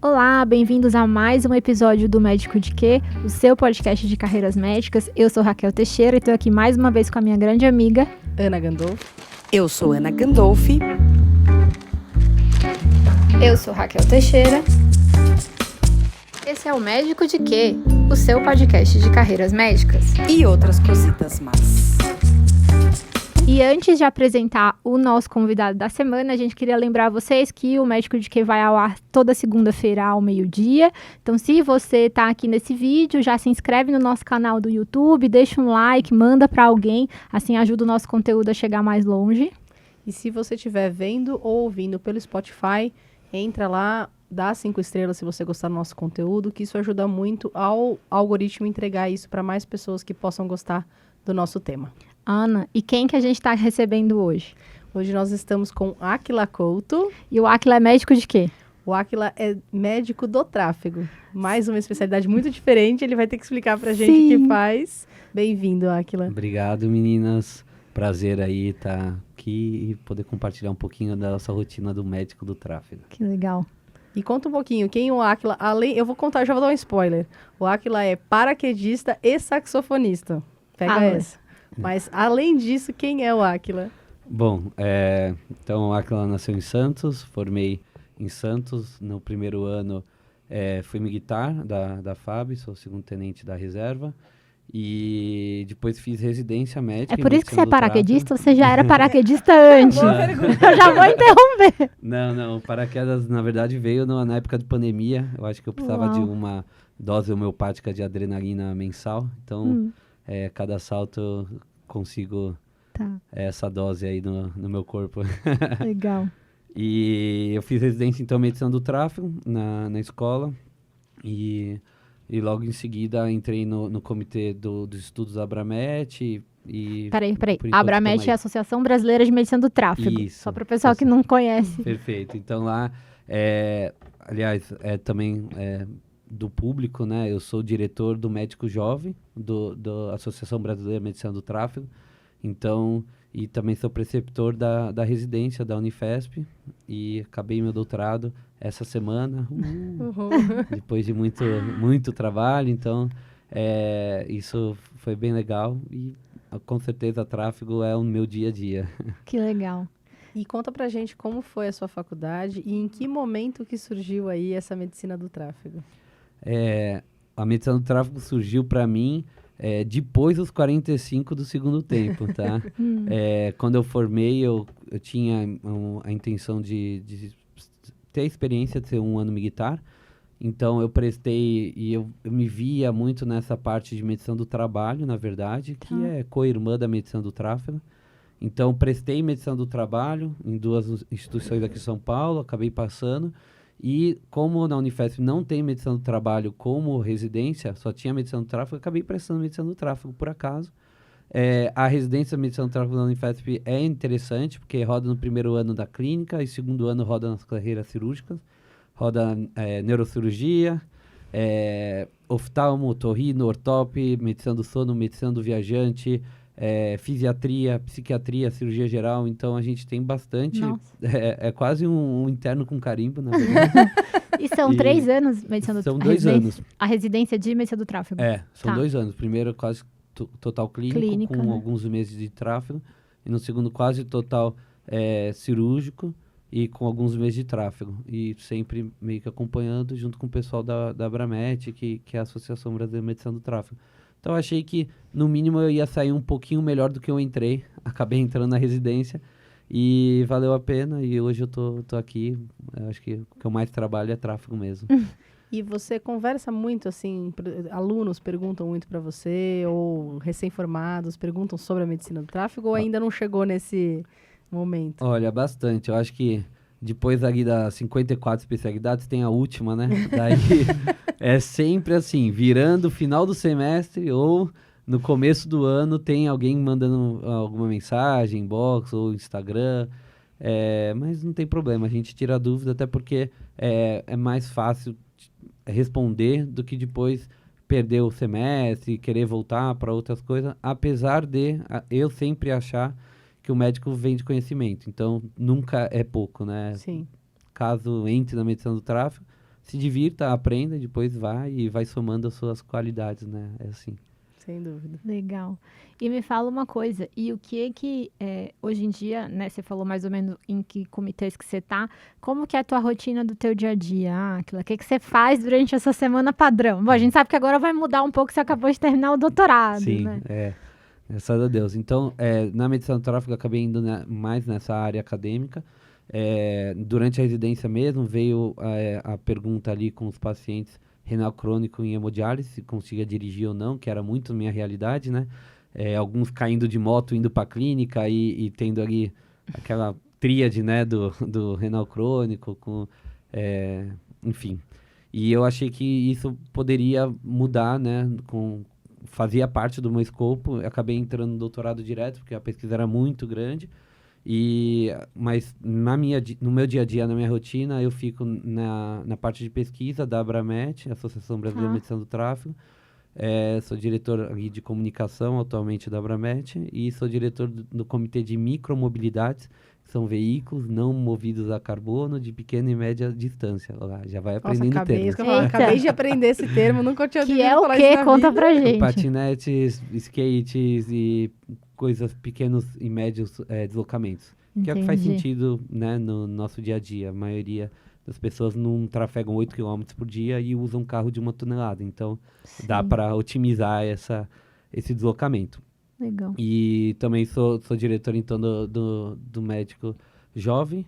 Olá, bem-vindos a mais um episódio do Médico de Quê, o seu podcast de carreiras médicas. Eu sou Raquel Teixeira e estou aqui mais uma vez com a minha grande amiga Ana Gandolfi. Eu sou Ana Gandolfi. Eu sou Raquel Teixeira. Esse é o Médico de Quê, o seu podcast de carreiras médicas. E outras cositas más. E antes de apresentar o nosso convidado da semana, a gente queria lembrar vocês que o Médico de Quê vai ao ar toda segunda-feira ao meio-dia. Então, se você está aqui nesse vídeo, já se inscreve no nosso canal do YouTube, deixa um like, manda para alguém, assim ajuda o nosso conteúdo a chegar mais longe. E se você estiver vendo ou ouvindo pelo Spotify, entra lá, dá 5 estrelas se você gostar do nosso conteúdo, que isso ajuda muito ao algoritmo entregar isso para mais pessoas que possam gostar do nosso tema. Ana, e quem que a gente está recebendo hoje? Hoje nós estamos com Áquila Couto. E o Áquila é médico de quê? O Áquila é médico do tráfego. Mais uma especialidade muito diferente, ele vai ter que explicar pra gente o que faz. Bem-vindo, Áquila. Obrigado, meninas. Prazer aí estar aqui e poder compartilhar um pouquinho da nossa rotina do médico do tráfego. Que legal. E conta um pouquinho, quem o Áquila, eu vou contar, já vou dar um spoiler. O Áquila é paraquedista e saxofonista. Pega essa. Mas, além disso, quem é o Áquila? Bom, então o Áquila nasceu em Santos, formei em Santos. No primeiro ano fui militar da FAB, sou segundo tenente da reserva. E depois fiz residência médica. É por isso que você é paraquedista? Tráfego. Você já era paraquedista antes? Eu já vou interromper. Não, o paraquedas na verdade veio na época de pandemia. Eu acho que eu precisava de uma dose homeopática de adrenalina mensal. Então, cada salto eu consigo essa dose aí no meu corpo. Legal. E eu fiz residência então em medicina do tráfego na escola. E logo em seguida entrei no comitê dos estudos da Abramet. Peraí. A Abramet é a Associação Brasileira de Medicina do Tráfego. Isso. Só para o pessoal que não conhece. Perfeito. Então lá, aliás, também do público, né? Eu sou diretor do Médico Jovem, da Associação Brasileira de Medicina do Tráfego. Então, e também sou preceptor da residência da Unifesp. E acabei meu doutorado essa semana. Depois de muito trabalho. Então, isso foi bem legal. E com certeza tráfego é o meu dia a dia. Que legal. E conta pra gente como foi a sua faculdade e em que momento que surgiu aí essa medicina do tráfego. A medicina do tráfego surgiu para mim depois dos 45 do segundo tempo, tá? Quando eu formei, eu tinha a intenção de ter a experiência de ser um ano militar. Então, eu prestei e eu me via muito nessa parte de medicina do trabalho, na verdade, que é co-irmã da medicina do tráfego. Então, prestei medicina do trabalho em 2 instituições aqui em São Paulo, acabei passando. E como na Unifesp não tem medicina do trabalho como residência, só tinha medicina do tráfego, acabei prestando medicina do tráfego, por acaso. A residência de medicina do tráfego da Unifesp é interessante, porque roda no primeiro ano da clínica e segundo ano roda nas carreiras cirúrgicas. Roda neurocirurgia, oftalmo, otorrino, ortop, medicina do sono, medicina do viajante, fisiatria, psiquiatria, cirurgia geral. Então, a gente tem bastante. É quase um interno com carimbo, na verdade. E são 3 anos medicina do tráfego? São 2 anos. A residência de medicina do tráfego? São 2 anos. Primeiro, quase total clínico com alguns meses de tráfego. E no segundo, quase total cirúrgico e com alguns meses de tráfego. E sempre meio que acompanhando junto com o pessoal da Abramet, que é a Associação Brasileira de Medicina do Tráfego. Então, eu achei que, no mínimo, eu ia sair um pouquinho melhor do que eu entrei. Acabei entrando na residência e valeu a pena. E hoje eu tô aqui. Eu acho que o que eu mais trabalho é tráfego mesmo. E você conversa muito, assim, alunos perguntam muito para você, ou recém-formados perguntam sobre a medicina do tráfego, ou ainda não chegou nesse momento? Olha, bastante. Eu acho que depois ali das 54 especialidades tem a última, né? Daí é sempre assim, virando o final do semestre ou no começo do ano tem alguém mandando alguma mensagem, inbox ou Instagram. Mas não tem problema, a gente tira a dúvida, até porque é mais fácil responder do que depois perder o semestre, querer voltar para outras coisas, apesar de eu sempre achar que o médico vem de conhecimento, então nunca é pouco, né? Sim. Caso entre na medicina do tráfego, se divirta, aprenda, e depois vai somando as suas qualidades, né? É assim. Sem dúvida. Legal. E me fala uma coisa, e o que hoje em dia, né, você falou mais ou menos em que comitês que você tá, como que é a tua rotina do teu dia a dia? O que você faz durante essa semana padrão? Bom, a gente sabe que agora vai mudar um pouco, você acabou de terminar o doutorado, Sim, né? graças a Deus. Então, na medicina do tráfego, eu acabei indo mais nessa área acadêmica. Durante a residência mesmo, veio a pergunta ali com os pacientes renal crônico em hemodiálise, se conseguia dirigir ou não, que era muito minha realidade, né? Alguns caindo de moto, indo para a clínica e tendo ali aquela tríade, né, do renal crônico, enfim. E eu achei que isso poderia mudar, né, fazia parte do meu escopo. Eu acabei entrando no doutorado direto, porque a pesquisa era muito grande. Mas no meu dia a dia, na minha rotina, eu fico na parte de pesquisa da Abramet, Associação Brasileira de Medicina do Tráfego. Sou diretor ali de comunicação atualmente da Abramet e sou diretor do Comitê de Micromobilidades, que são veículos não movidos a carbono de pequena e média distância. Lá, já vai aprendendo termos. Acabei de aprender esse termo, nunca tinha ouvido falar isso na vida. Que é o quê? Conta pra gente. Patinetes, skates e coisas, pequenos e médios deslocamentos. Que é o que faz sentido, né, no nosso dia a dia. A maioria das pessoas não trafegam 8 km por dia e usam um carro de 1 tonelada. Então, dá para otimizar esse deslocamento. Legal. E também sou diretor, então, do médico jovem.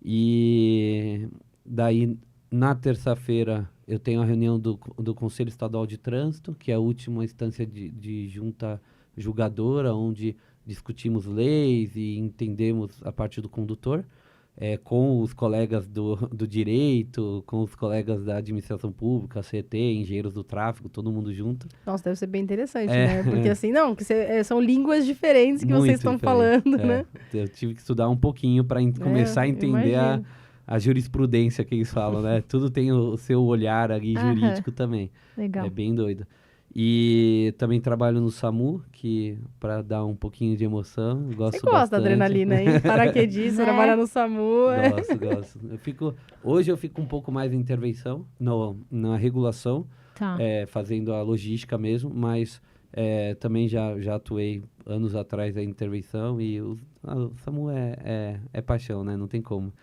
E daí, na terça-feira, eu tenho a reunião do Conselho Estadual de Trânsito, que é a última instância de junta julgadora, onde discutimos leis e entendemos a parte do condutor, com os colegas do direito, com os colegas da administração pública, CET, engenheiros do tráfego, todo mundo junto. Nossa, deve ser bem interessante, né? Porque assim, são línguas diferentes que vocês estão falando, né? Eu tive que estudar um pouquinho para começar a entender a jurisprudência que eles falam, né? Tudo tem o seu olhar ali jurídico também. Legal. É bem doido. E também trabalho no SAMU, que para dar um pouquinho de emoção, gosto bastante. Você gosta da adrenalina, hein? Paraquedista, trabalhar no SAMU. Gosto. Hoje eu fico um pouco mais em intervenção, na regulação, fazendo a logística mesmo, mas também já atuei anos atrás na intervenção e o SAMU é paixão, né? Não tem como.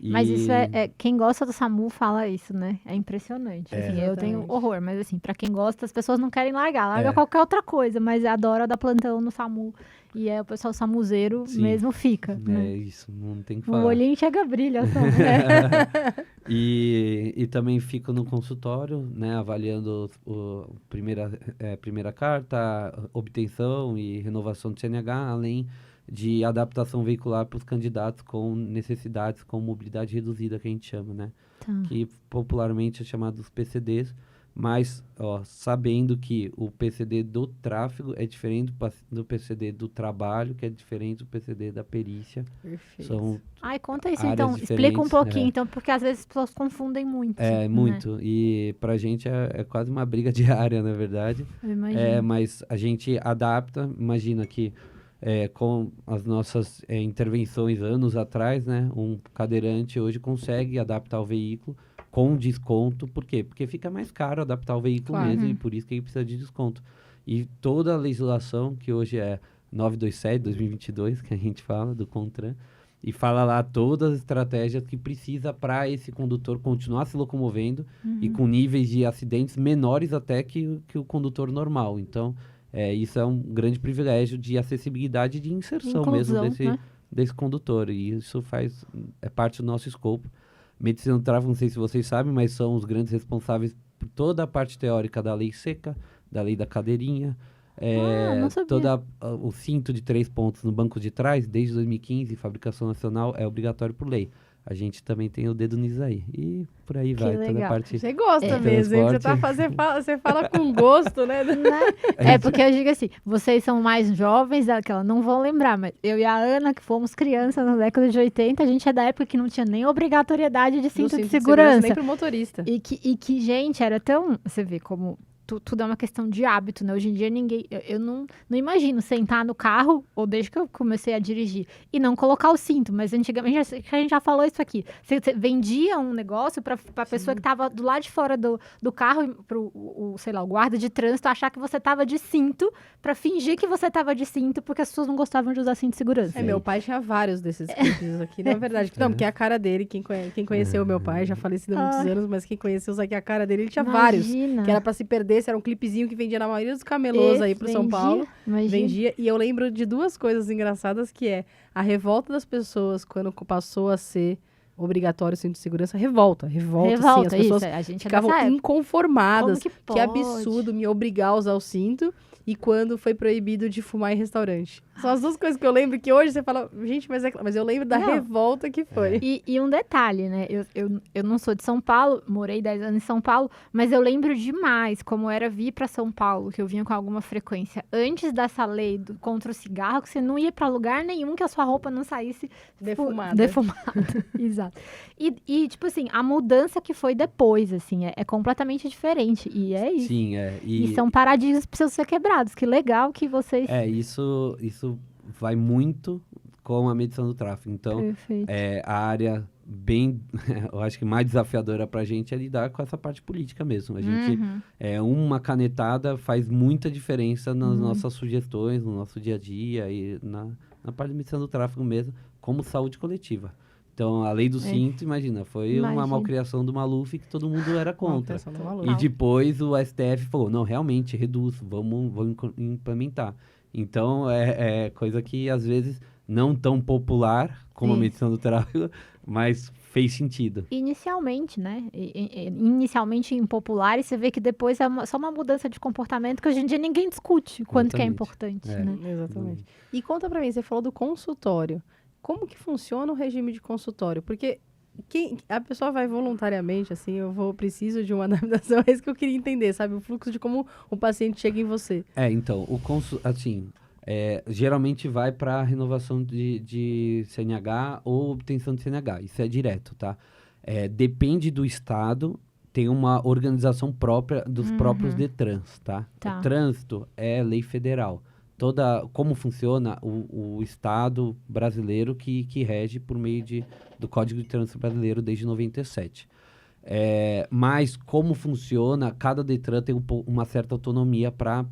Mas isso quem gosta do SAMU fala isso, né? É impressionante. Assim, eu tenho horror, mas assim, pra quem gosta, as pessoas não querem larga qualquer outra coisa, mas adora dar plantão no SAMU. E o pessoal samuzeiro mesmo fica. Né? Isso, não tem que falar. O olhinho chega a brilho, só, né? E também fico no consultório, né? Avaliando primeira carta, obtenção e renovação do CNH, além de adaptação veicular para os candidatos com necessidades, com mobilidade reduzida, que a gente chama, né? Que popularmente é chamado dos PCDs, mas sabendo que o PCD do tráfego é diferente do PCD do trabalho, que é diferente do PCD da perícia. Perfeito. São conta isso então, explica um pouquinho, então, porque às vezes as pessoas confundem muito. Muito, né? E pra gente é quase uma briga diária, na verdade. Eu imagino. Mas a gente adapta, imagina que com as nossas intervenções anos atrás, né, um cadeirante hoje consegue adaptar o veículo com desconto. Por quê? Porque fica mais caro adaptar o veículo mesmo, e por isso que ele precisa de desconto. E toda a legislação, que hoje é 927, 2022, que a gente fala, do CONTRAN, e fala lá todas as estratégias que precisa para esse condutor continuar se locomovendo e com níveis de acidentes menores até que o condutor normal. Então, isso é um grande privilégio de acessibilidade e de inserção inclusão, mesmo desse condutor. E isso é parte do nosso escopo. Medicina do tráfego, não sei se vocês sabem, mas são os grandes responsáveis por toda a parte teórica da lei seca, da lei da cadeirinha, não sabia. todo o cinto de 3 pontos no banco de trás, desde 2015, fabricação nacional, é obrigatório por lei. A gente também tem o dedo nisso aí. E por aí vai. Legal. Toda a parte. Você gosta mesmo, hein? Você fala com gosto, né? Porque eu digo assim, vocês são mais jovens, não vão lembrar, mas eu e a Ana, que fomos crianças na década de 80, a gente é da época que não tinha nem obrigatoriedade de cinto de segurança. Nem pro motorista. E que, gente, era tão... Você vê como tudo é uma questão de hábito, né? Hoje em dia eu não imagino sentar no carro, ou desde que eu comecei a dirigir, e não colocar o cinto, mas antigamente, a gente já falou isso aqui, você vendia um negócio pra pessoa que tava do lado de fora do carro, sei lá, o guarda de trânsito achar que você tava de cinto, pra fingir que você tava de cinto, porque as pessoas não gostavam de usar cinto de segurança. Meu pai tinha vários desses clipes aqui, na verdade. Não, porque é a cara dele, quem conheceu o meu pai, já falecido há muitos anos, mas quem conheceu aqui a cara dele, ele tinha vários. Que era pra se perder, era um clipezinho que vendia na maioria dos camelôs aí pro São Paulo. Vendia. E eu lembro de duas coisas engraçadas, que é a revolta das pessoas quando passou a ser obrigatório o cinto de segurança. Revolta, sim. As pessoas a gente ficavam inconformadas. Como que Que absurdo me obrigar a usar o cinto. E quando foi proibido de fumar em restaurante. São as duas coisas que eu lembro que hoje você fala, gente, mas eu lembro da revolta que foi. E um detalhe, né? Eu não sou de São Paulo, morei 10 anos em São Paulo, mas eu lembro demais como era vir para São Paulo, que eu vinha com alguma frequência. Antes dessa lei contra o cigarro, que você não ia para lugar nenhum que a sua roupa não saísse defumada. Exato. E, tipo assim, a mudança que foi depois, assim, é completamente diferente. E é isso. Sim, E são paradigmas que precisam ser quebrados. Que legal que vocês... Isso vai muito com a medição do tráfego. Então, a área bem, eu acho que mais desafiadora pra gente é lidar com essa parte política mesmo. A gente, uma canetada faz muita diferença nas nossas sugestões, no nosso dia a dia e na parte de medição do tráfego mesmo, como saúde coletiva. Então, a lei do cinto, foi uma malcriação do Maluf que todo mundo era contra. E depois o STF falou, não, realmente, reduz, vamos implementar. Então, é coisa que, às vezes, não tão popular como a medição do tráfego, mas fez sentido. Inicialmente, né? Inicialmente impopular, e você vê que depois é só uma mudança de comportamento que hoje em dia ninguém discute quanto que é importante, né? Exatamente. E conta pra mim, você falou do consultório. Como que funciona o regime de consultório? Porque a pessoa vai voluntariamente, assim, preciso de uma adaptação, é isso que eu queria entender, sabe? O fluxo de como o paciente chega em você. Então, geralmente vai para renovação de CNH ou obtenção de CNH, isso é direto, tá? Depende do estado, tem uma organização própria dos próprios DETRANs, tá? O trânsito é lei federal. Como funciona o Estado brasileiro que rege por meio do Código de Trânsito Brasileiro desde 97. Mas como funciona, cada DETRAN tem uma certa autonomia para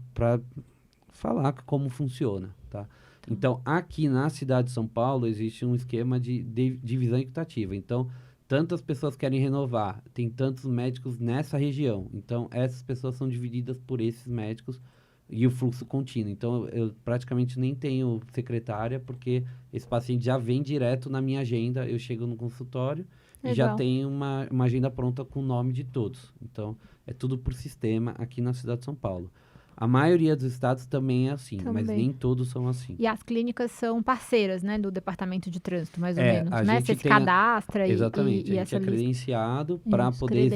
falar como funciona, tá? Então, aqui na cidade de São Paulo, existe um esquema de divisão equitativa. Então, tantas pessoas querem renovar, tem tantos médicos nessa região. Então, essas pessoas são divididas por esses médicos e o fluxo contínuo. Então, eu praticamente nem tenho secretária, porque esse paciente já vem direto na minha agenda. Eu chego no consultório e já tenho uma agenda pronta com o nome de todos. Então, é tudo por sistema aqui na cidade de São Paulo. A maioria dos estados também é assim, mas nem todos são assim. E as clínicas são parceiras, né, do departamento de trânsito, mais ou menos, né? Você se cadastra exatamente, a gente é credenciado para poder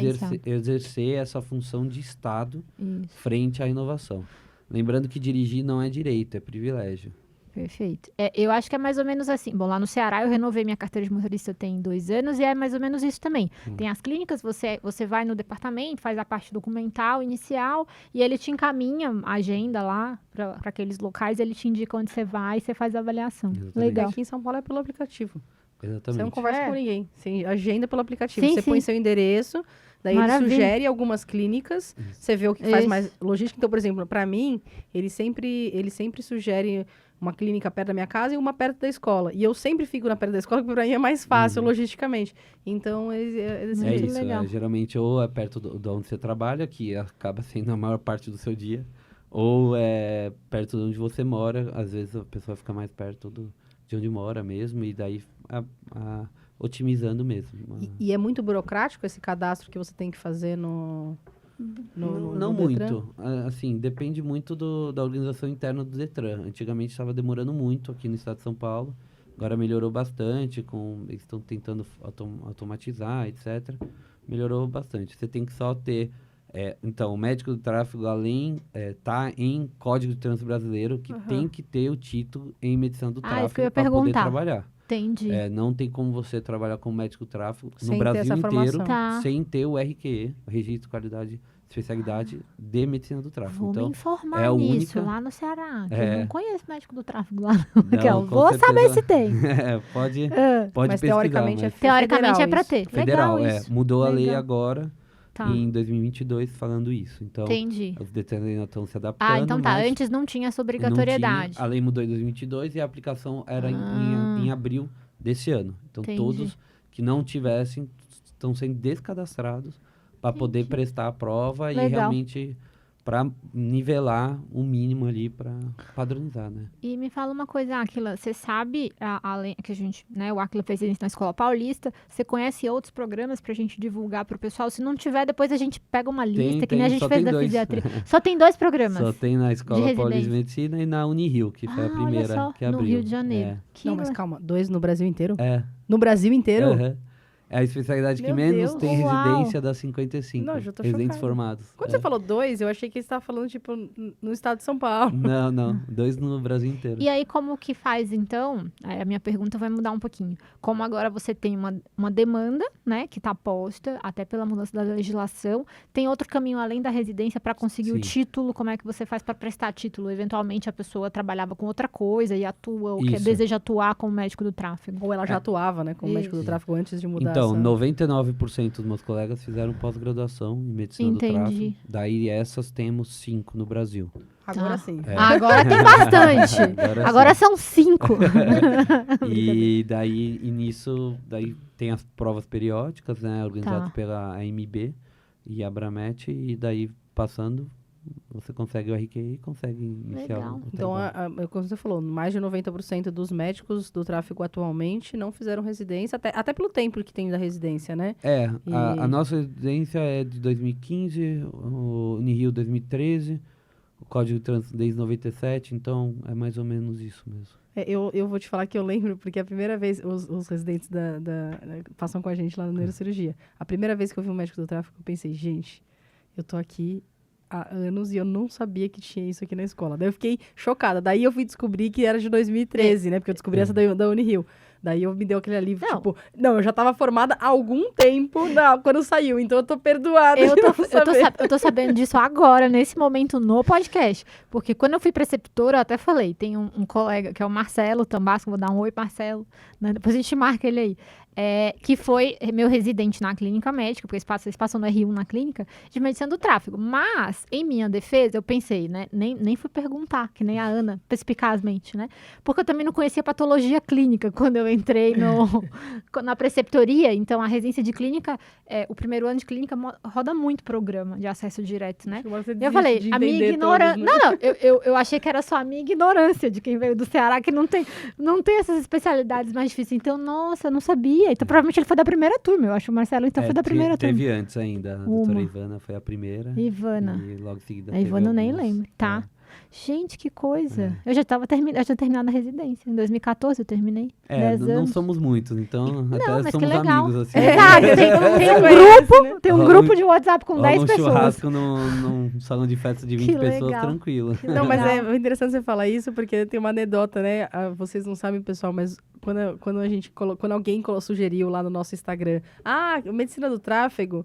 exercer essa função de estado frente à inovação. Lembrando que dirigir não é direito, é privilégio. Perfeito. Eu acho que é mais ou menos assim. Bom, lá no Ceará eu renovei minha carteira de motorista tem 2 anos e é mais ou menos isso também. Tem as clínicas, você vai no departamento, faz a parte documental, inicial, e ele te encaminha a agenda lá para aqueles locais, ele te indica onde você vai e você faz a avaliação. Exatamente. Legal. Aqui em São Paulo é pelo aplicativo. Exatamente. Você não conversa com ninguém. Você agenda pelo aplicativo. Sim, você põe seu endereço, daí ele sugere algumas clínicas, você vê o que faz mais logística. Então, por exemplo, para mim, ele sempre sugere uma clínica perto da minha casa e uma perto da escola. E eu sempre fico na perto da escola, porque para mim é mais fácil logisticamente. Então, é isso, legal. Geralmente, ou é perto de onde você trabalha, que acaba sendo a maior parte do seu dia, ou é perto de onde você mora. Às vezes, a pessoa fica mais perto de onde mora mesmo, e daí otimizando mesmo. E é muito burocrático esse cadastro que você tem que fazer no não muito. Assim, depende muito da organização interna do DETRAN. Antigamente estava demorando muito aqui no estado de São Paulo. Agora melhorou bastante. Eles estão tentando automatizar, etc. Melhorou bastante. Você tem que só ter... então, o médico do tráfego, além tá em Código de Trânsito Brasileiro, que tem que ter o título em medição do tráfego para poder trabalhar. Entendi. Não tem como você trabalhar como médico do tráfego Sem no ter Brasil essa inteiro formação. Tá. sem ter o RQE, o Registro de Qualidade Especialidade de Medicina do Tráfego. Vou Então, me informar é a nisso única- lá no Ceará. Que É. eu não conheço médico do tráfego lá. Não. Não, Raquel, com vou saber certeza. se tem. pode Ah, pode Mas pesquisar, teoricamente mas é teoricamente federal é pra isso. ter. federal, Legal isso. mudou a lei Legal. agora, Tá. em 2022, falando isso. Então, Entendi. os determinantes estão se adaptando. Então tá. mas Antes não tinha essa não obrigatoriedade. tinha. A lei mudou em 2022 e a aplicação era em abril desse ano. Então, Entendi. todos que não tivessem estão sendo descadastrados para poder prestar a prova e Legal. realmente para nivelar o mínimo ali para padronizar, né? E me fala uma coisa, Áquila, você sabe, além que a gente, né, o Áquila fez isso na Escola Paulista, você conhece outros programas pra gente divulgar pro pessoal? Se não tiver, depois a gente pega uma lista, que nem a gente só fez tem da 2. fisiatria. Só tem 2 programas. Só tem na Escola Paulista de residência. Medicina e na Unirio, que foi a olha primeira só, que abriu. no Rio de Janeiro. Que Não, mas le- calma, 2 no Brasil inteiro? É. No Brasil inteiro? Aham. É a especialidade que Meu menos Deus. tem Uau. residência das 55 Não, eu já tô residentes chocada. formados. Quando É. você falou 2, eu achei que você estava falando, tipo, no estado de São Paulo. Não, 2 no Brasil inteiro. E aí, como que faz, então? A minha pergunta vai mudar um pouquinho. Como agora você tem uma demanda, né, que está posta, até pela mudança da legislação, tem outro caminho além da residência para conseguir o Sim. título? Como é que você faz para prestar título? Eventualmente, a pessoa trabalhava com outra coisa e atua, ou Isso. deseja atuar como médico do tráfego. Ou ela já atuava, né, como médico do Isso. tráfego antes de mudar Então, essa... 99% dos meus colegas fizeram pós-graduação em medicina Entendi. do tráfego. Daí essas temos 5 no Brasil. Agora Tá. sim. É. Agora tem bastante. Agora Agora são 5. E nisso, daí tem as provas periódicas, né, organizadas Tá. pela AMB e a Abramet, e daí passando, você consegue o RQI e consegue iniciar Legal. o Então, trabalho. como você falou, mais de 90% dos médicos do tráfego atualmente não fizeram residência, até pelo tempo que tem da residência, né? A nossa residência é de 2015, o Unirio 2013, o Código de Trânsito desde 97, então é mais ou menos isso mesmo. Eu vou te falar que eu lembro, porque a primeira vez, os residentes passam com a gente lá na neurocirurgia. A primeira vez que eu vi um médico do tráfego, eu pensei, gente, eu tô aqui há anos e eu não sabia que tinha isso aqui na escola. Daí eu fiquei chocada. Daí eu fui descobrir que era de 2013, né? Porque eu descobri essa da Unirio. Daí me deu aquele alívio, Não. tipo... Não, eu já tava formada há algum tempo quando saiu, então eu tô perdoada. Eu de não tô saber. eu tô sabendo disso agora, nesse momento, no podcast. Porque quando eu fui preceptora, eu até falei, tem um colega, que é o Marcelo Tambasco, vou dar um oi, Marcelo, né? Depois a gente marca ele aí. Que foi meu residente na clínica médica, porque eles passam no R1 na clínica, de medicina do tráfego. Mas, em minha defesa, eu pensei, né? Nem fui perguntar, que nem a Ana, perspicazmente, né? Porque eu também não conhecia patologia clínica quando eu entrei na preceptoria. Então, a residência de clínica, o primeiro ano de clínica roda muito programa de acesso direto, né? Agora você Eu desiste falei, de a minha entender ignorância. todos, né? Não, eu achei que era só a minha ignorância de quem veio do Ceará, que não tem essas especialidades mais difíceis. Então, nossa, eu não sabia. Então, provavelmente ele foi da primeira turma. Eu acho que o Marcelo então foi da primeira turma. Teve antes ainda, a doutora Ivana foi a primeira. Ivana. E logo em seguida A teve Ivana eu nem alguns. lembro. Tá. Gente, que coisa. Eu já tinha terminado a residência. Em 2014 eu terminei. 10 não anos. somos muitos, então mas até que somos legal. amigos, assim. Exato, tem um Conhece, grupo, né? tem um Rola grupo de WhatsApp com Rola 10 um pessoas. churrasco num salão de festa de 20 Que pessoas, legal. tranquilo. Não, mas Legal. é interessante você falar isso, porque tem uma anedota, né? Vocês não sabem, pessoal, mas quando alguém sugeriu lá no nosso Instagram, medicina do tráfego,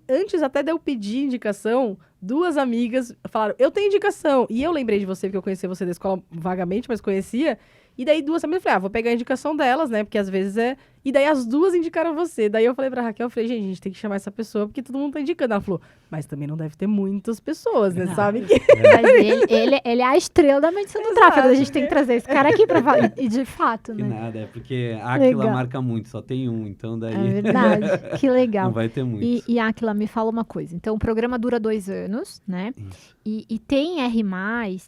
antes até de eu pedir indicação, 2 amigas falaram, eu tenho indicação. E eu lembrei de você, porque eu conhecia você da escola vagamente, mas conhecia. E daí 2 amigas falaram, vou pegar a indicação delas, né? Porque às vezes E daí as 2 indicaram você. Daí eu falei pra Raquel, eu falei, gente, a gente tem que chamar essa pessoa, porque todo mundo tá indicando. Ela falou, mas também não deve ter muitas pessoas, né? Sabe que... Mas ele é a estrela da medicina do tráfego. A gente tem que trazer esse cara aqui pra falar. E de fato, Que né? nada, é porque a Aquila Legal. marca muito, só tem um, então daí É verdade. Que legal. não vai ter muitos. E Aquila, me fala uma coisa. Então, o programa dura 2 anos, né? Isso. E tem R+,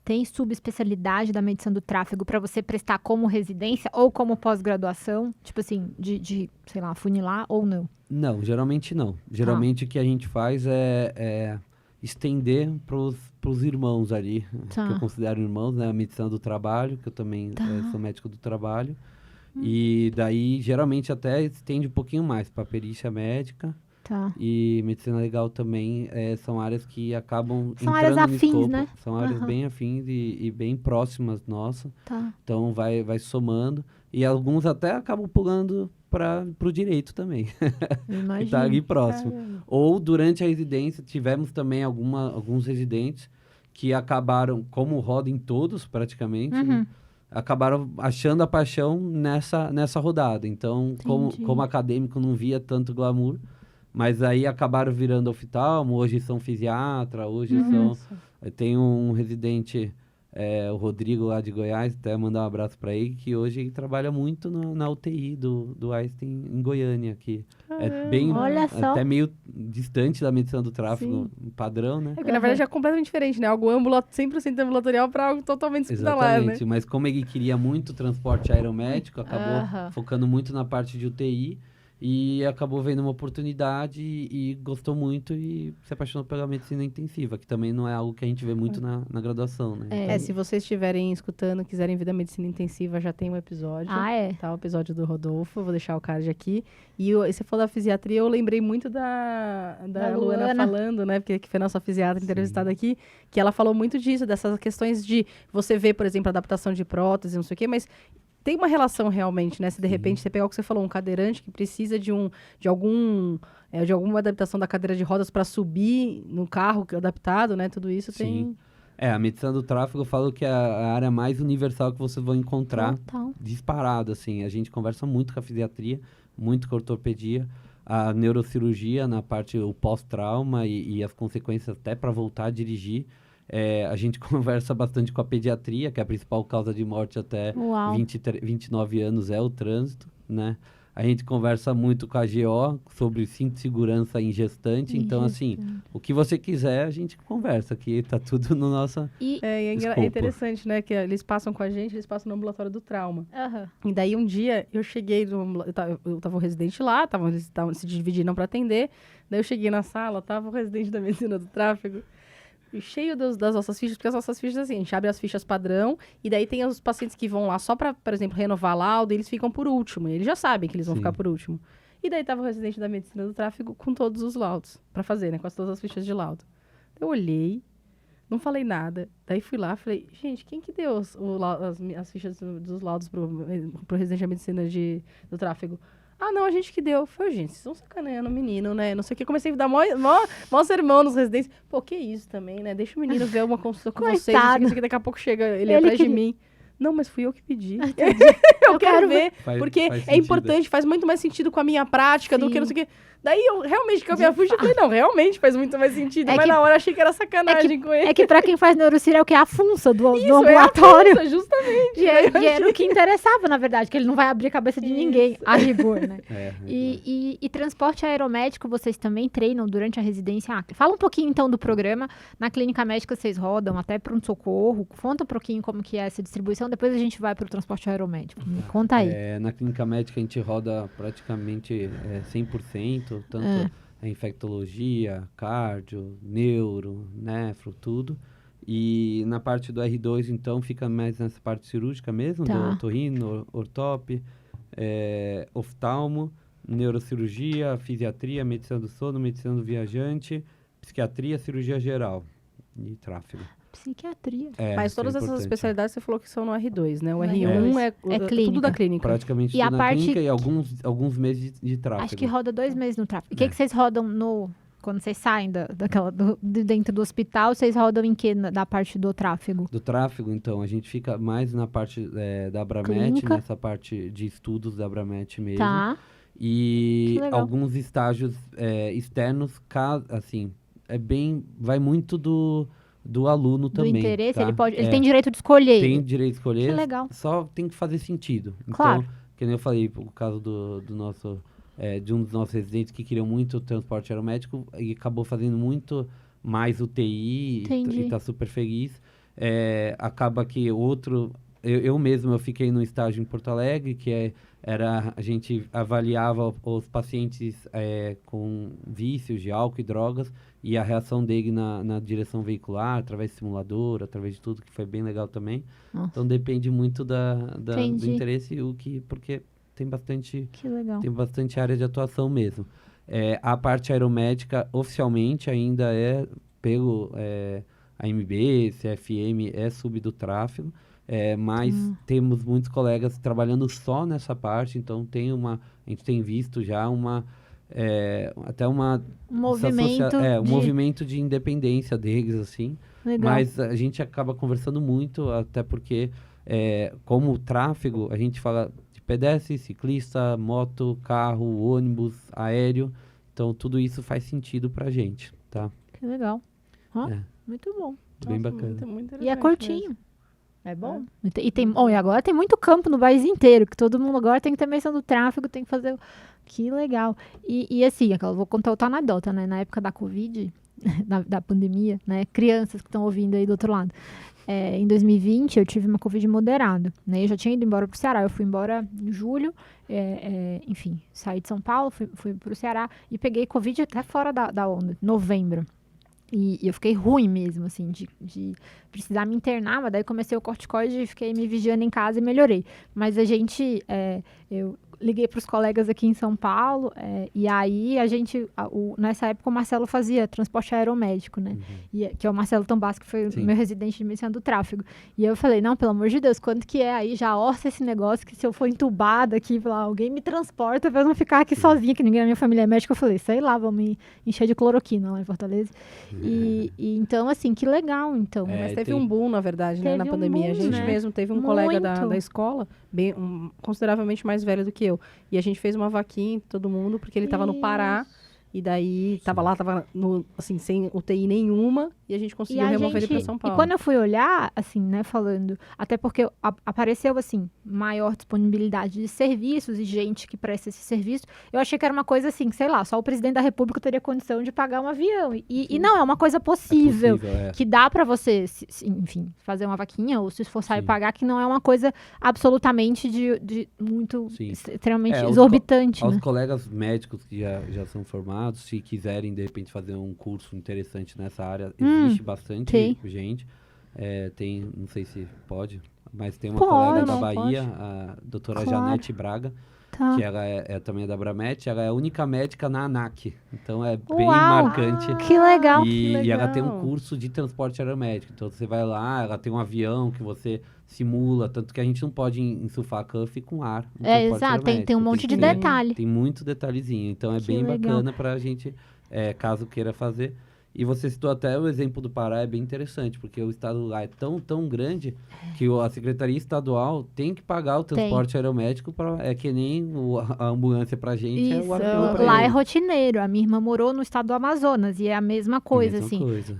tem subespecialidade da medicina do tráfego para você prestar como residência ou como pós-graduação? Tipo assim, sei lá, funilar ou não? Não, geralmente não. Geralmente o que a gente faz é estender pros irmãos ali, Tá. que eu considero irmãos, né? A medicina do trabalho, que eu também Tá. sou médico do trabalho. E daí, geralmente, até estende um pouquinho mais para perícia médica. Tá. e medicina legal também são áreas que acabam São áreas entrando no afins, escopo. né? São áreas Aham. bem afins e bem próximas nossas. Tá. Então vai somando. E alguns até acabam pulando para o direito também, Eu que imagino. está ali próximo. Caramba. Ou durante a residência tivemos também alguns residentes que acabaram, como rodam todos praticamente, né, Uhum. acabaram achando a paixão nessa rodada. Então, Entendi. como acadêmico não via tanto glamour, mas aí acabaram virando oftalmo, hoje são fisiatra, hoje são... Nossa. Tem um residente, o Rodrigo lá de Goiás, até mandar um abraço para ele, que hoje ele trabalha muito na UTI do Einstein em Goiânia, que é bem, Olha só. até meio distante da medicina do tráfego padrão, né? É porque, na verdade, é completamente diferente, né? Algo 100% ambulatorial para algo totalmente hospitalar, né? Exatamente, mas como ele queria muito transporte aeromédico, acabou Aham. focando muito na parte de UTI e acabou vendo uma oportunidade e gostou muito e se apaixonou pela medicina intensiva, que também não é algo que a gente vê muito na graduação, né? É. É, se vocês estiverem escutando, quiserem ver da medicina intensiva, já tem um episódio. Ah, é? Tá, o episódio do Rodolfo, eu vou deixar o card aqui. E você falou da fisiatria, eu lembrei muito da Da Luana Luana. falando, né? Porque que foi a nossa fisiatra entrevistada aqui, que ela falou muito disso, dessas questões de você ver, por exemplo, adaptação de prótese, não sei o quê, mas tem uma relação realmente, né? Se de repente você pegar o que você falou, um cadeirante que precisa de alguma adaptação da cadeira de rodas para subir no carro adaptado, né? Tudo isso tem. A medicina do tráfego eu falo que é a área mais universal que vocês vão encontrar Total. disparado, assim. A gente conversa muito com a fisiatria, muito com a ortopedia, a neurocirurgia na parte, o pós-trauma e as consequências até para voltar a dirigir. A gente conversa bastante com a pediatria, que é a principal causa de morte até Uau. 29 anos é o trânsito, né? A gente conversa muito com a GO sobre cinto de segurança em gestante. Então, assim, o que você quiser, a gente conversa, que tá tudo no nosso... E... É Escopo. interessante, né? Que eles passam com a gente, eles passam no ambulatório do trauma. Aham. E daí um dia eu cheguei, eu tava o residente lá, eles estavam se dividindo para atender. Daí eu cheguei na sala, tava o residente da medicina do tráfego, cheio das nossas fichas, porque as nossas fichas, assim, a gente abre as fichas padrão, e daí tem os pacientes que vão lá só pra, por exemplo, renovar laudo, e eles ficam por último. E eles já sabem que eles vão Sim. ficar por último. E daí tava o residente da medicina do tráfego com todos os laudos pra fazer, né? Com todas as fichas de laudo. Eu olhei, não falei nada. Daí fui lá, falei, gente, quem que deu as fichas dos laudos pro residente da medicina do tráfego? Ah, não, a gente que deu. Foi, gente, vocês estão sacaneando o menino, né? Não sei o que. Comecei a dar mó sermão nos residentes. Pô, que isso também, né? Deixa o menino ver uma consulta com vocês. Não sei o que, daqui a pouco chega ele atrás de mim. Não, mas fui eu que pedi. Eu quero ver. Porque faz é sentido. importante, faz muito mais sentido com a minha prática do que não sei o quê. Daí eu realmente, com a minha ficha, eu falei, não, realmente faz muito mais sentido. É Mas que- na hora eu achei que era sacanagem com ele. É que pra quem faz neurocirurgia é o que? A funça do Isso, ambulatório. É a justamente. E era o que interessava, na verdade, que ele não vai abrir a cabeça de ninguém, a rigor, né? E transporte aeromédico vocês também treinam durante a residência? Ah, fala um pouquinho, então, do programa. Na clínica médica vocês rodam até pronto-socorro. Conta um pouquinho como que é essa distribuição. Depois a gente vai para o transporte aeromédico. Me conta aí. Na clínica médica a gente roda praticamente 100%, tanto a infectologia, cardio, neuro, nefro, tudo. E na parte do R2, então, fica mais nessa parte cirúrgica mesmo, Tá. do otorrino, ortop, oftalmo, neurocirurgia, fisiatria, medicina do sono, medicina do viajante, psiquiatria, cirurgia geral e tráfego. Psiquiatria. Mas isso é todas essas importante. especialidades você falou que são no R2, né? O No R1 R2. é clínica. tudo da clínica. Praticamente E a tudo na parte- clínica e alguns meses de tráfego. Acho que roda 2 meses no tráfego. O que vocês rodam quando vocês saem de dentro do hospital, vocês rodam em que da parte do tráfego? Do tráfego, então, a gente fica mais na parte da Abramet, Clínica. nessa parte de estudos da Abramet mesmo. Tá. E Que legal. alguns estágios externos, assim, vai muito do aluno Do também. interesse, tá? ele tem direito de escolher. Tem direito de escolher. Que legal. Só tem que fazer sentido. Então, Claro. que nem eu falei, por causa do nosso... de um dos nossos residentes que queriam muito transporte aeromédico e acabou fazendo muito mais UTI Entendi. e tá super feliz. Acaba que outro... Eu mesmo, eu fiquei num estágio em Porto Alegre, que a gente avaliava os pacientes com vícios de álcool e drogas e a reação dele na direção veicular, através de simulador, através de tudo, que foi bem legal também. Nossa. Então depende muito do Entendi. interesse, porque tem bastante Que legal. área de atuação mesmo. A parte aeromédica, oficialmente, ainda é pelo AMB, CFM, é sub do tráfego, mas temos muitos colegas trabalhando só nessa parte, então a gente tem visto já até uma... Movimento um movimento de independência deles, assim. Legal. Mas a gente acaba conversando muito, até porque, como tráfego, a gente fala de pedestre, ciclista, moto, carro, ônibus, aéreo. Então, tudo isso faz sentido pra gente, tá? Que legal. Ó, É. muito bom. Bem bacana. Muito E é interessante curtinho. mesmo. É bom. E agora tem muito campo no país inteiro, que todo mundo agora tem que ter menção do tráfego, tem que fazer... Que legal. E assim, eu vou contar outra anedota, né? Na época da Covid, da pandemia, né? Crianças que estão ouvindo aí do outro lado. Em 2020, eu tive uma Covid moderada, né? Eu já tinha ido embora pro Ceará. Eu fui embora em julho, enfim, saí de São Paulo, fui pro Ceará e peguei Covid até fora da onda, novembro. E eu fiquei ruim mesmo, assim, de precisar me internar, mas daí comecei o corticoide e fiquei me vigiando em casa e melhorei. Mas eu liguei para os colegas aqui em São Paulo, e aí nessa época o Marcelo fazia transporte aeromédico, né? Que é o Marcelo Tambassi, que foi Sim. meu residente de medicina do tráfego. E eu falei, não, pelo amor de Deus, quanto que é aí? Já orça esse negócio, que se eu for entubada aqui, alguém me transporta pra eu não ficar aqui sozinha, que ninguém na minha família é médico. Eu falei, sei lá, vamos me encher de cloroquina lá em Fortaleza. E então, assim, que legal, então. Mas teve tem- um boom, na verdade, né, Teve na um pandemia. boom, A gente né? mesmo teve um colega da Muito. escola, consideravelmente mais velho do que eu. E a gente fez uma vaquinha, todo mundo, porque ele estava no Pará. E daí, tava sem UTI nenhuma. E a gente conseguiu remover ele para São Paulo. E quando eu fui olhar, assim, né, falando... Até porque apareceu, assim, maior disponibilidade de serviços e gente que presta esse serviço. Eu achei que era uma coisa, assim, sei lá, só o presidente da República teria condição de pagar um avião. E não, é uma coisa possível. Que dá pra você, enfim, fazer uma vaquinha ou se esforçar e Sim. pagar, que não é uma coisa absolutamente de muito, Sim. extremamente Os exorbitante, aos né? colegas médicos que já são formados, se quiserem, de repente, fazer um curso interessante nessa área, existe bastante sim. gente. Não sei se pode, mas tem uma Pode, colega da não, Bahia, a doutora Claro. Janete Braga, Tá. que ela também é da Abramet, ela é a única médica na ANAC. Então é bem Uau! marcante. Que legal. E ela tem um legal. curso de transporte aeromédico. Então você vai lá, ela tem um avião que você simula, tanto que a gente não pode insufar cuff com ar. no transporte Exato, tem um aeromédico. monte de que ter- detalhe. Tem muito detalhezinho. Então é Que bem legal. bacana pra gente, caso queira fazer. E você citou até o exemplo do Pará, é bem interessante, porque o estado lá é tão grande que a Secretaria Estadual tem que pagar o transporte aeromédico, é que nem a ambulância pra gente, é Isso, o avião pra lá é eles. rotineiro. A minha irmã morou no estado do Amazonas e é a mesma coisa, Mesma assim. coisa.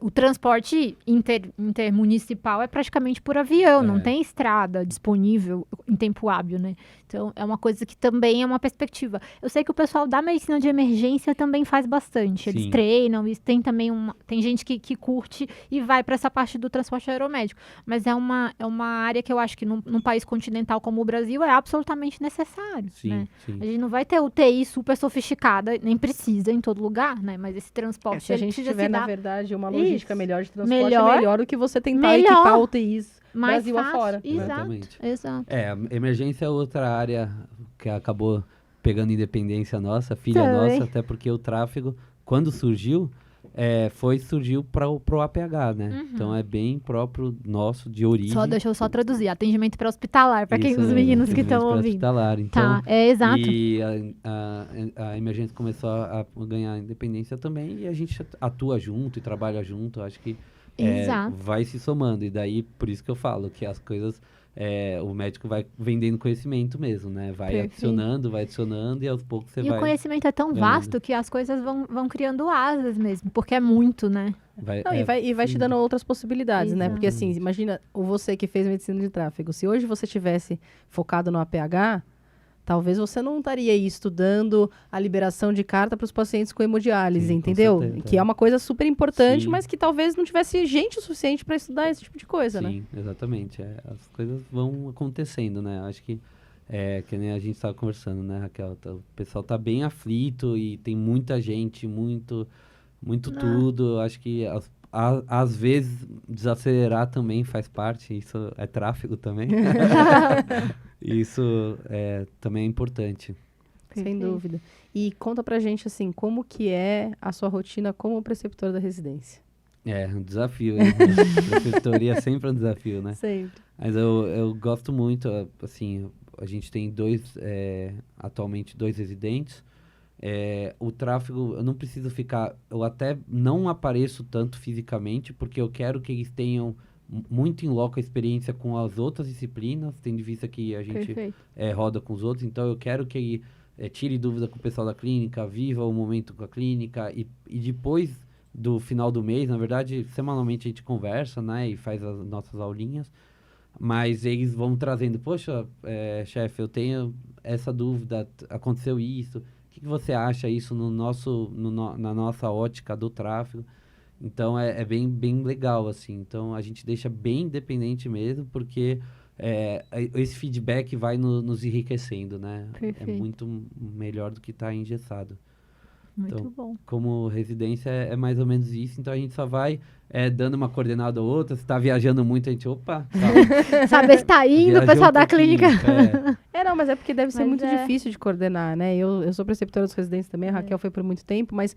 O transporte intermunicipal é praticamente por avião, não É. tem estrada disponível em tempo hábil, né? Então, é uma coisa que também é uma perspectiva. Eu sei que o pessoal da medicina de emergência também faz bastante. Eles Sim. treinam, tem também tem gente que curte e vai para essa parte do transporte aeromédico. Mas é uma área que eu acho que num país continental como o Brasil é absolutamente necessário, Sim, né? sim. A gente não vai ter UTI super sofisticada, nem precisa em todo lugar, né? Mas esse transporte, Se a ele gente precisa tiver, se na dar verdade, uma logística Isso. melhor de transporte, Melhor. é melhor do que você tentar Melhor. equipar UTIs mais Brasil fácil. afora. Exatamente. Exato. A emergência é outra área que acabou pegando independência nossa, filha Também. nossa, até porque o tráfego, quando surgiu, surgiu para o APH, né? Então é bem próprio nosso, de origem. Deixa eu só traduzir. Atendimento pré-hospitalar, para Isso os mesmo, meninos que atendimento estão ouvindo. pré-hospitalar. Então, Tá, exato. E a emergência começou a ganhar independência também, e a gente atua junto e trabalha junto, acho que Exato. vai se somando. E daí, por isso que eu falo que as coisas, o médico vai vendendo conhecimento mesmo, né? Vai Perfeito. adicionando, e aos poucos você E vai... o conhecimento é tão ganhando. vasto que as coisas vão criando asas mesmo, porque é muito, né? Não, e vai te dando outras possibilidades, né? Exato. Porque assim, imagina você que fez medicina de tráfego. Se hoje você tivesse focado no APH, talvez você não estaria aí estudando a liberação de carta para os pacientes com hemodiálise, Sim, com entendeu? certeza. Que é uma coisa super importante, Sim. mas que talvez não tivesse gente o suficiente para estudar esse tipo de coisa, né? Sim, exatamente. As coisas vão acontecendo, né? Acho que que nem a gente estava conversando, né, Raquel? O pessoal tá bem aflito e tem muita gente, muito tudo. Acho que às vezes desacelerar também faz parte. Isso é tráfego também. Isso também é importante. Sem Perfeito. dúvida. E conta pra gente, assim, como que é a sua rotina como preceptor da residência? É, um desafio, hein? Preceptoria é sempre um desafio, né? Sempre. Mas eu gosto muito, assim, a gente tem atualmente 2 residentes. O tráfego, eu não preciso ficar, eu até não apareço tanto fisicamente, porque eu quero que eles tenham muito em loco a experiência com as outras disciplinas, tendo em vista que a gente Perfeito. roda com os outros, então eu quero que ele tire dúvida com o pessoal da clínica, viva o momento com a clínica, e depois do final do mês, na verdade, semanalmente a gente conversa, né, e faz as nossas aulinhas, mas eles vão trazendo, poxa, chefe, eu tenho essa dúvida, aconteceu isso, o que você acha isso na nossa ótica do tráfego? Então, é bem legal, assim. Então, a gente deixa bem independente mesmo, porque esse feedback vai nos enriquecendo, né? Perfeito. É muito melhor do que estar engessado. Muito Então, bom. Como residência, é mais ou menos isso. Então, a gente só vai dando uma coordenada ou outra. Se está viajando muito, a gente, opa, calma. Saber se tá indo, o Viajei pessoal um da pouquinho, clínica. Não, mas é porque deve ser Mas muito é. difícil de coordenar, né? Eu sou preceptora dos residentes também, a Raquel foi por muito tempo, mas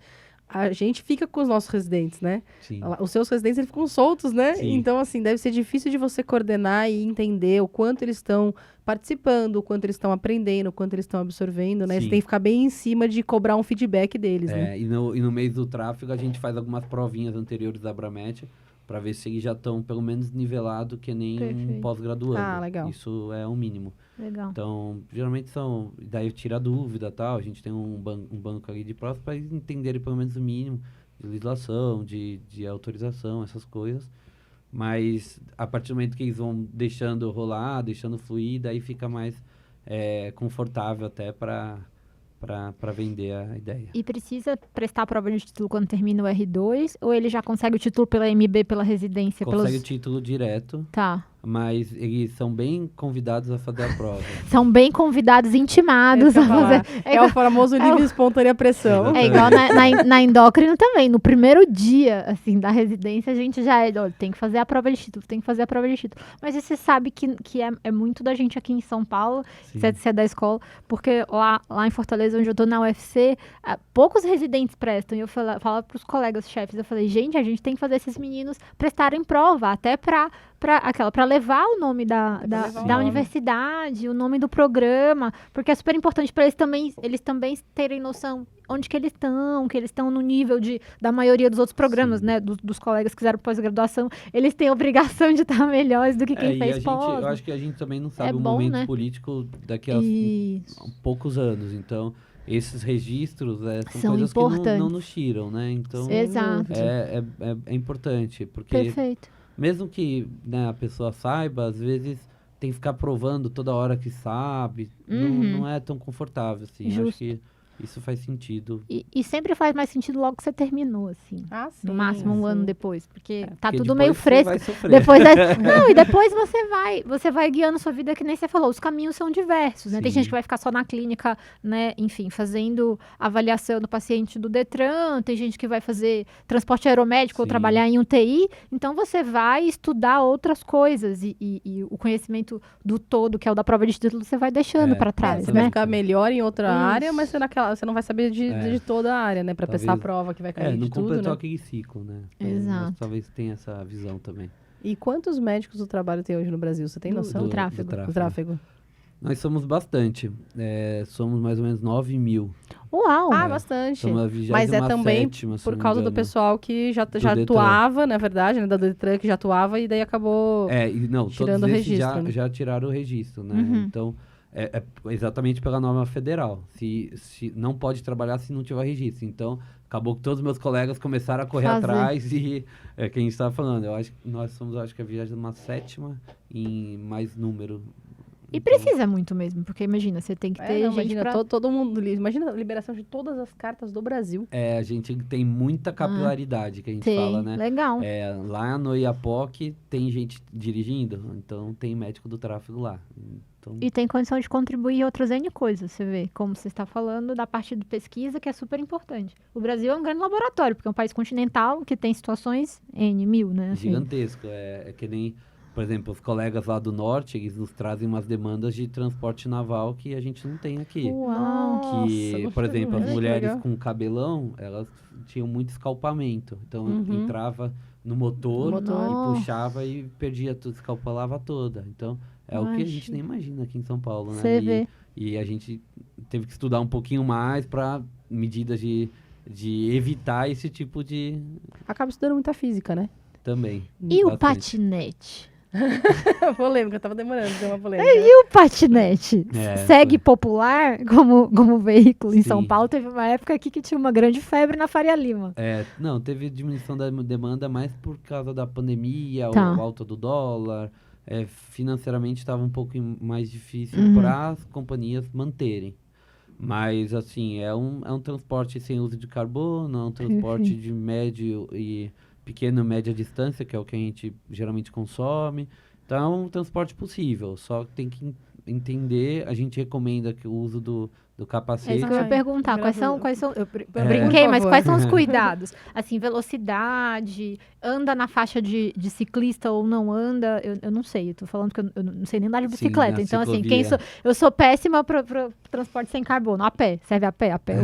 a gente fica com os nossos residentes, né? Sim. Os seus residentes, eles ficam soltos, né? Sim. Então, assim, deve ser difícil de você coordenar e entender o quanto eles estão participando, o quanto eles estão aprendendo, o quanto eles estão absorvendo, né? Sim. Você tem que ficar bem em cima de cobrar um feedback deles, né? E no mês do tráfego, a gente faz algumas provinhas anteriores da Abramet, para ver se eles já estão pelo menos nivelados que nem Perfeito. um pós-graduando. Ah, legal. Isso é o mínimo. Legal. Então, geralmente daí tira a dúvida e tal, a gente tem um banco ali de provas para eles entenderem pelo menos o mínimo de legislação, de autorização, essas coisas. Mas a partir do momento que eles vão deixando rolar, deixando fluir, daí fica mais confortável até para vender a ideia. E precisa prestar a prova de título quando termina o R2? Ou ele já consegue o título pela MB, pela residência? Consegue o título direto, Tá. mas eles são bem convidados a fazer a prova. São bem convidados, intimados É a isso que eu ia fazer. falar. É o famoso livre espontânea pressão. É igual na endócrino também. No primeiro dia, assim, da residência, a gente já olha, tem que fazer a prova de título, tem que fazer a prova de título. Mas você sabe que é muito da gente aqui em São Paulo, Sim. se é da escola, porque lá em Fortaleza, onde eu tô na UFC, poucos residentes prestam. E eu falava pros colegas chefes, eu falei, gente, a gente tem que fazer esses meninos prestarem prova, até pra levar o nome da levar o da nome. universidade, o nome do programa, porque é super importante para eles também terem noção onde que eles estão no nível da maioria dos outros programas, Sim. né, dos colegas que fizeram pós-graduação, eles têm a obrigação de estar melhores do que quem E fez pós. eu acho que a gente também não sabe É o bom, momento né? político daqui a Isso. poucos anos, então esses registros são São coisas que não importantes. nos tiram, né? Então Exato. é importante, porque Perfeito. mesmo que, né, a pessoa saiba, às vezes tem que ficar provando toda hora que sabe, Uhum. não é tão confortável, assim. Justo. Acho que isso faz sentido. E sempre faz mais sentido logo que você terminou, assim. Ah, sim. No máximo um ano sim. depois, porque tá Porque tudo depois meio você fresco. vai sofrer. Depois não, e depois você vai guiando sua vida, que nem você falou, os caminhos são diversos, né? Tem Sim. gente que vai ficar só na clínica, né, enfim, fazendo avaliação do paciente do Detran, tem gente que vai fazer transporte aeromédico ou Sim. trabalhar em UTI, então você vai estudar outras coisas e o conhecimento do todo, que é o da prova de título, você vai deixando para trás, Você né? vai ficar melhor em outra Isso. área, mas você não vai saber de toda a área, né? Pra Talvez- prestar a prova que vai cair não de tudo, completou né? aquele ciclo, né? Exato. Mas talvez tenha essa visão também. E quantos médicos do trabalho tem hoje no Brasil? Você tem noção? do tráfego. Do tráfego. Nós somos bastante. Somos mais ou menos 9 mil. Uau! Ah, bastante. Somos a Mas é 27ª, também se não por me causa do engano. pessoal que já Detran. atuava, na verdade, né? Da Detran que já atuava e daí acabou... Não, tirando todos o esses registro, né? já tiraram o registro, né? Uhum. Então, é exatamente pela norma federal. Se não pode trabalhar se não tiver registro. Então, acabou que todos os meus colegas começaram a correr Fazer. atrás e é que a gente estava falando. Eu acho que nós somos, acho que a 27ª em mais número. E Então, precisa muito mesmo, porque imagina, você tem que ter não, gente imagina, pra... todo mundo... Imagina a liberação de todas as cartas do Brasil. a gente tem muita capilaridade, que a gente Tem, fala, né? legal. Lá no Iapoc tem gente dirigindo, então tem médico do tráfego lá. Então, E tem condição de contribuir em outras N coisas, você vê. Como você está falando da parte de pesquisa, que é super importante. O Brasil é um grande laboratório, porque é um país continental que tem situações N, 1000, né? assim. gigantesco. É que nem, Por exemplo, os colegas lá do norte, eles nos trazem umas demandas de transporte naval que a gente não tem aqui. Uau! Que, por exemplo, as que mulheres legal. com cabelão, elas tinham muito escalpamento. Então, Uhum. entrava no motor, Motor. e puxava e perdia tudo, escalpelava toda. Então, é o que a gente nem imagina aqui em São Paulo, né? Você vê. E a gente teve que estudar um pouquinho mais para medidas de evitar esse tipo de... Acaba estudando muita física, né? Também. E o bastante. patinete? Polêmica, tava demorando, deu uma polêmica. E o patinete? É, Segue foi. popular como veículo em São Sim. Paulo? Teve uma época aqui que tinha uma grande febre na Faria Lima. Não, teve diminuição da demanda mais por causa da pandemia, Tá. o alta do dólar. Financeiramente estava um pouco mais difícil Uhum. para as companhias manterem. Mas, assim, é um transporte sem uso de carbono, é um transporte de médio e pequeno e média distância, que é o que a gente geralmente consome. Então, é um transporte possível, só que tem que entender, a gente recomenda que o uso do É capacete. isso que eu ia Ai, perguntar. Quais são, maravilhoso. eu É. brinquei, Por mas favor. quais são os cuidados? Assim, velocidade, anda na faixa de ciclista ou não anda? Eu não sei. Eu tô falando que eu não sei nem andar de Sim, bicicleta. na Então, assim, ciclovia. eu sou péssima pro transporte sem carbono. A pé. Serve a pé? A pé.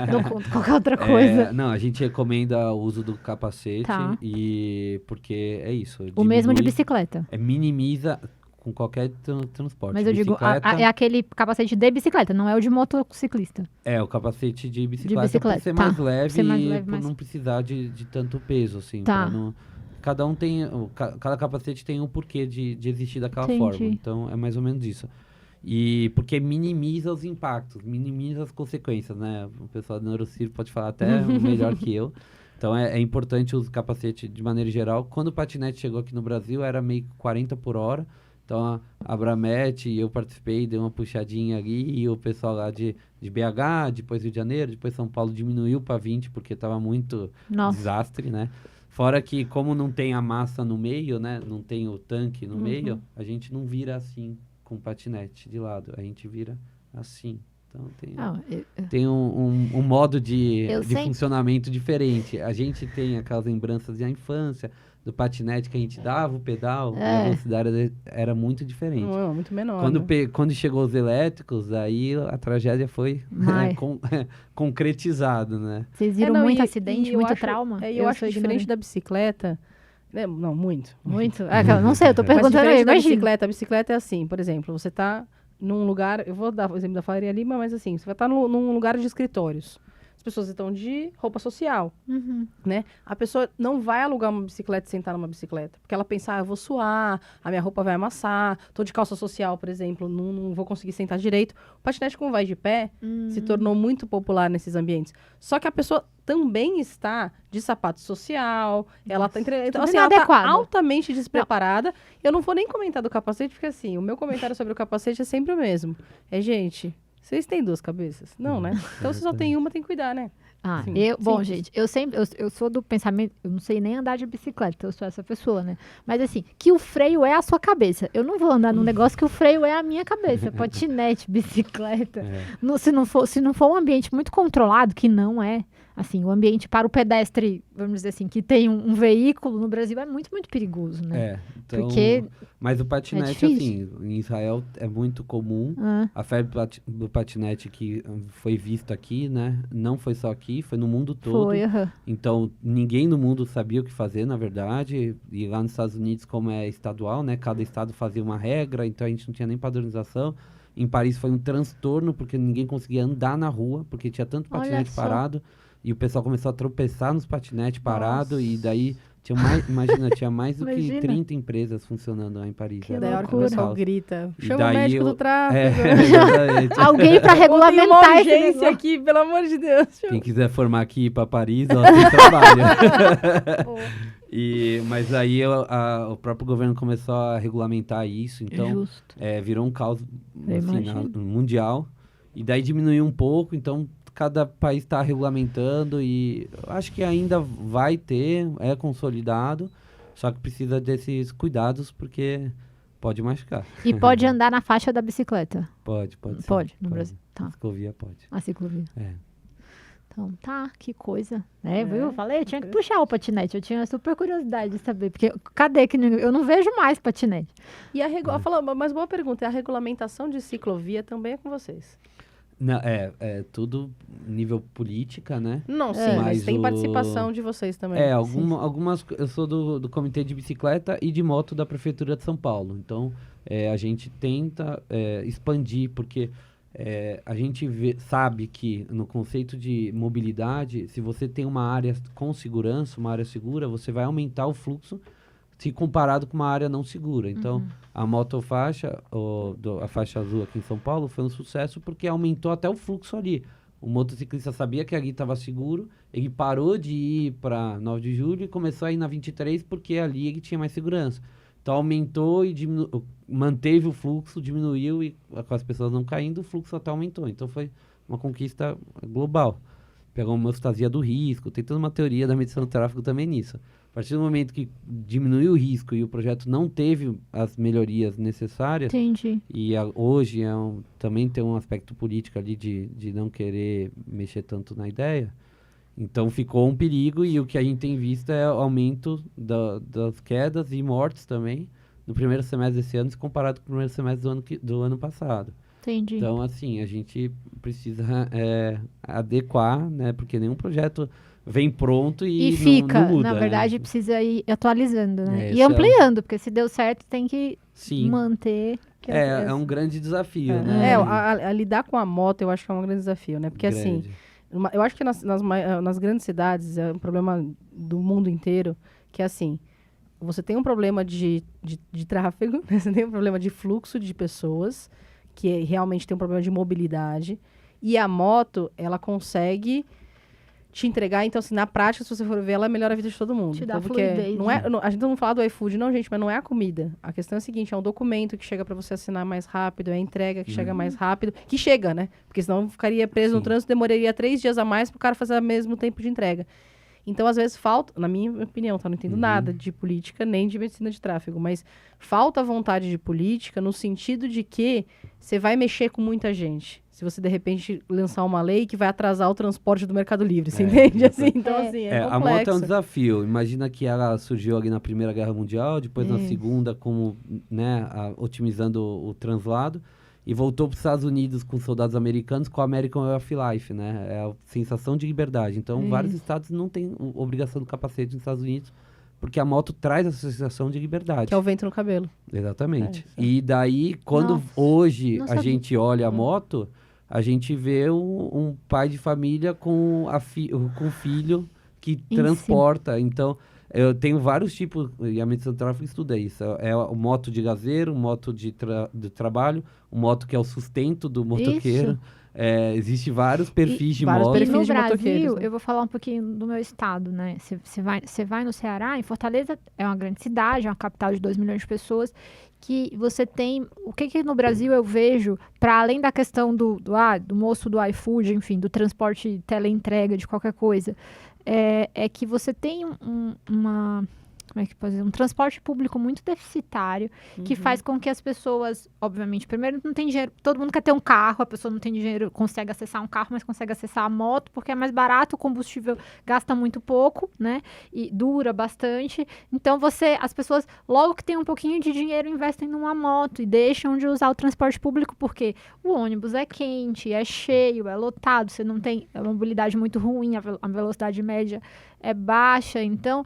Eu não conto qualquer outra coisa. Não, a gente recomenda o uso do capacete, Tá. porque é isso. O mesmo de diminui- bicicleta. Minimiza com qualquer transporte. Mas eu digo, Bicicleta, é aquele capacete de bicicleta, não é o de motociclista. o capacete de bicicleta, bicicleta, por ser tá. mais leve Por ser mais e leve, por mais- não precisar de tanto peso, assim. Tá. pra não- Cada um tem, cada capacete tem um porquê de existir daquela Entendi. forma. Então, é mais ou menos isso. E porque minimiza os impactos, minimiza as consequências, né? O pessoal do Neurocir pode falar até melhor que eu. Então, é importante o capacete de maneira geral. Quando o patinete chegou aqui no Brasil, era meio que 40 por hora. Então, a Bramete, eu participei, dei uma puxadinha ali, e o pessoal lá de BH, depois Rio de Janeiro, depois São Paulo diminuiu para 20, porque estava muito Nossa. desastre, né? Fora que, como não tem a massa no meio, né? Não tem o tanque no meio, a gente não vira assim, com o patinete de lado. A gente vira assim. Então, tem um modo de Eu sempre- funcionamento diferente. A gente tem aquelas lembranças da infância, do patinete que a gente dava o pedal, e a velocidade era muito diferente. Não, muito menor. Quando, né? quando chegou os elétricos, aí a tragédia foi Mas- concretizada, né? Vocês viram Não, muito e acidente, eu muito acho- trauma? Eu acho sou que diferente ignorante. da bicicleta. Não, muito. Muito? Não sei, eu tô Mas perguntando aí, diferente da imagina. bicicleta, a bicicleta é assim, por exemplo, você tá num lugar, eu vou dar o exemplo da Faria Lima, mas assim, você vai estar num lugar de escritórios. As pessoas estão de roupa social, Uhum. né? A pessoa não vai alugar uma bicicleta e sentar numa bicicleta, porque ela pensa, eu vou suar, a minha roupa vai amassar, tô de calça social, por exemplo, não vou conseguir sentar direito. O patinete como vai de pé se tornou muito popular nesses ambientes. Só que a pessoa também está de sapato social, ela tá então, tudo assim, ela tá inadequado. altamente despreparada. Eu não vou nem comentar do capacete, porque assim, o meu comentário sobre o capacete é sempre o mesmo. Gente, vocês têm duas cabeças? Não, né? Então se só tem uma, tem que cuidar, né? Ah, Sim, bom, simples. gente, eu sou do pensamento, eu não sei nem andar de bicicleta, eu sou essa pessoa, né? Mas assim, que o freio é a sua cabeça. Eu não vou andar num negócio que o freio é a minha cabeça. Patinete, bicicleta. Se não for um ambiente muito controlado, que não é, assim, o ambiente para o pedestre, vamos dizer assim, que tem um veículo no Brasil é muito, muito perigoso, né? Então, Porque mas o patinete, difícil. assim, em Israel é muito comum. A febre do patinete que foi visto aqui, né? Não foi só aqui, foi no mundo todo. foi, aham. Então, ninguém no mundo sabia o que fazer, na verdade. E lá nos Estados Unidos, como é estadual, né? Cada estado fazia uma regra, então a gente não tinha nem padronização. Em Paris foi um transtorno, porque ninguém conseguia andar na rua, porque tinha tanto Olha patinete só. parado. E o pessoal começou a tropeçar nos patinetes parados. E daí, tinha mais, imagina, tinha mais do que Imagina. 30 empresas funcionando lá em Paris. Que Era Daí a hora que o um pessoal caos. grita, E chama o daí médico do tráfego. exatamente. Alguém para Ou tem uma regulamentar esse urgência negócio. aqui, pelo amor de Deus. Quem quiser formar aqui e ir pra Paris, ó, tem trabalho. Mas aí o próprio governo começou a regulamentar isso, então Justo. virou um caos Eu assim, imagino. mundial. E daí diminuiu um pouco, então cada país está regulamentando e eu acho que ainda vai ter, é consolidado, só que precisa desses cuidados porque pode machucar. E pode andar na faixa da bicicleta. Pode sim, Pode, no Brasil. Tá. Ciclovia pode. A ciclovia. É. Então, tá, que coisa, né? Viu? Eu falei, eu tinha que puxar o patinete, eu tinha super curiosidade de saber, porque cadê que eu não vejo mais patinete. E mas boa pergunta, a regulamentação de ciclovia também é com vocês? Não, é tudo nível política, né? Não, sim, mas tem o- participação de vocês também. Algumas. Eu sou do comitê de bicicleta e de moto da Prefeitura de São Paulo. Então, a gente tenta expandir, porque a gente sabe que no conceito de mobilidade, se você tem uma área com segurança, uma área segura, você vai aumentar o fluxo se comparado com uma área não segura. Então, a motofaixa, a faixa azul aqui em São Paulo, foi um sucesso porque aumentou até o fluxo ali. O motociclista sabia que ali estava seguro, ele parou de ir para 9 de julho e começou a ir na 23 porque ali ele tinha mais segurança. Então, aumentou e manteve o fluxo, diminuiu e com as pessoas não caindo, o fluxo até aumentou. Então, foi uma conquista global. Pegou uma homeostasia do risco, tem toda uma teoria da medição do tráfego também nisso. A partir do momento que diminuiu o risco e o projeto não teve as melhorias necessárias, Entendi. e hoje também tem um aspecto político ali de não querer mexer tanto na ideia, então ficou um perigo e o que a gente tem visto é o aumento das quedas e mortes também no primeiro semestre desse ano, se comparado com o primeiro semestre do ano passado. Entendi. Então, assim, a gente precisa adequar, né? Porque nenhum projeto vem pronto e fica, não muda, na verdade, né? precisa ir atualizando, né? Esse E ampliando, porque se deu certo, tem que Sim, manter. é um grande desafio, né? A lidar com a moto, eu acho que é um grande desafio, né? Porque assim, Grande. eu acho que nas grandes cidades é um problema do mundo inteiro, que é assim, você tem um problema de tráfego, né? Você tem um problema de fluxo de pessoas, que realmente tem um problema de mobilidade, e a moto, ela consegue te entregar, então assim, na prática, se você for ver, ela melhora a vida de todo mundo. Te dá Então, porque fluidez, não é, a gente não fala do iFood, não, gente, mas não é a comida. A questão é a seguinte, é um documento que chega para você assinar mais rápido, é a entrega que chega mais rápido, que chega, né? Porque senão ficaria preso no trânsito, demoraria 3 dias a mais pro cara fazer o mesmo tempo de entrega. Então, às vezes, falta, na minha opinião, tá? Não entendo nada de política nem de medicina de tráfego, mas falta vontade de política no sentido de que você vai mexer com muita gente. Se você, de repente, lançar uma lei que vai atrasar o transporte do Mercado Livre, você entende? Assim, então, assim, é a moto complexo. é um desafio. Imagina que ela surgiu ali na Primeira Guerra Mundial, depois na Segunda, como, né, otimizando o translado, e voltou para os Estados Unidos com soldados americanos com a American Way of Life, né? É a sensação de liberdade. Então, vários estados não têm obrigação do capacete nos Estados Unidos, porque a moto traz essa sensação de liberdade. Que é o vento no cabelo. Exatamente. É, E daí, quando hoje não a sabia. gente olha a moto, a gente vê um pai de família com um filho que transporta. Então, eu tenho vários tipos, e a medicina do tráfego estuda isso. É o moto de gazeiro, moto de trabalho, o moto que é o sustento do motoqueiro. Existe vários perfis de vários moto. perfis E no de motoqueiros, Brasil, né? eu vou falar um pouquinho do meu estado, né? Você vai no Ceará, em Fortaleza é uma grande cidade, é uma capital de 2 milhões de pessoas, que você tem... O que no Brasil eu vejo, para além da questão do moço do iFood, enfim, do transporte teleentrega de qualquer coisa, é que você tem uma... Como é que pode dizer? Um transporte público muito deficitário, que faz com que as pessoas, obviamente, primeiro não tem dinheiro, todo mundo quer ter um carro, a pessoa não tem dinheiro, consegue acessar um carro, mas consegue acessar a moto, porque é mais barato, o combustível gasta muito pouco, né? E dura bastante. Então, as pessoas, logo que tem um pouquinho de dinheiro, investem numa moto e deixam de usar o transporte público, porque o ônibus é quente, é cheio, é lotado, você não tem a mobilidade muito ruim, a velocidade média é baixa. Então,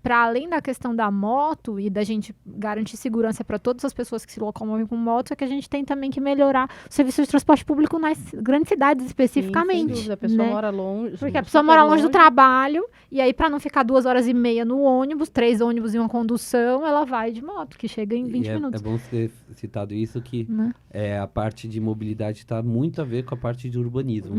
para além da questão da moto e da gente garantir segurança para todas as pessoas que se locomovem com moto, é que a gente tem também que melhorar o serviço de transporte público nas grandes cidades especificamente. Sim, sem dúvida, a pessoa né? mora longe. Porque a pessoa mora longe do trabalho, e aí para não ficar 2h30 no ônibus, 3 ônibus em uma condução, ela vai de moto, que chega em 20 minutos. É bom ter citado isso, que Né? a parte de mobilidade está muito a ver com a parte de urbanismo.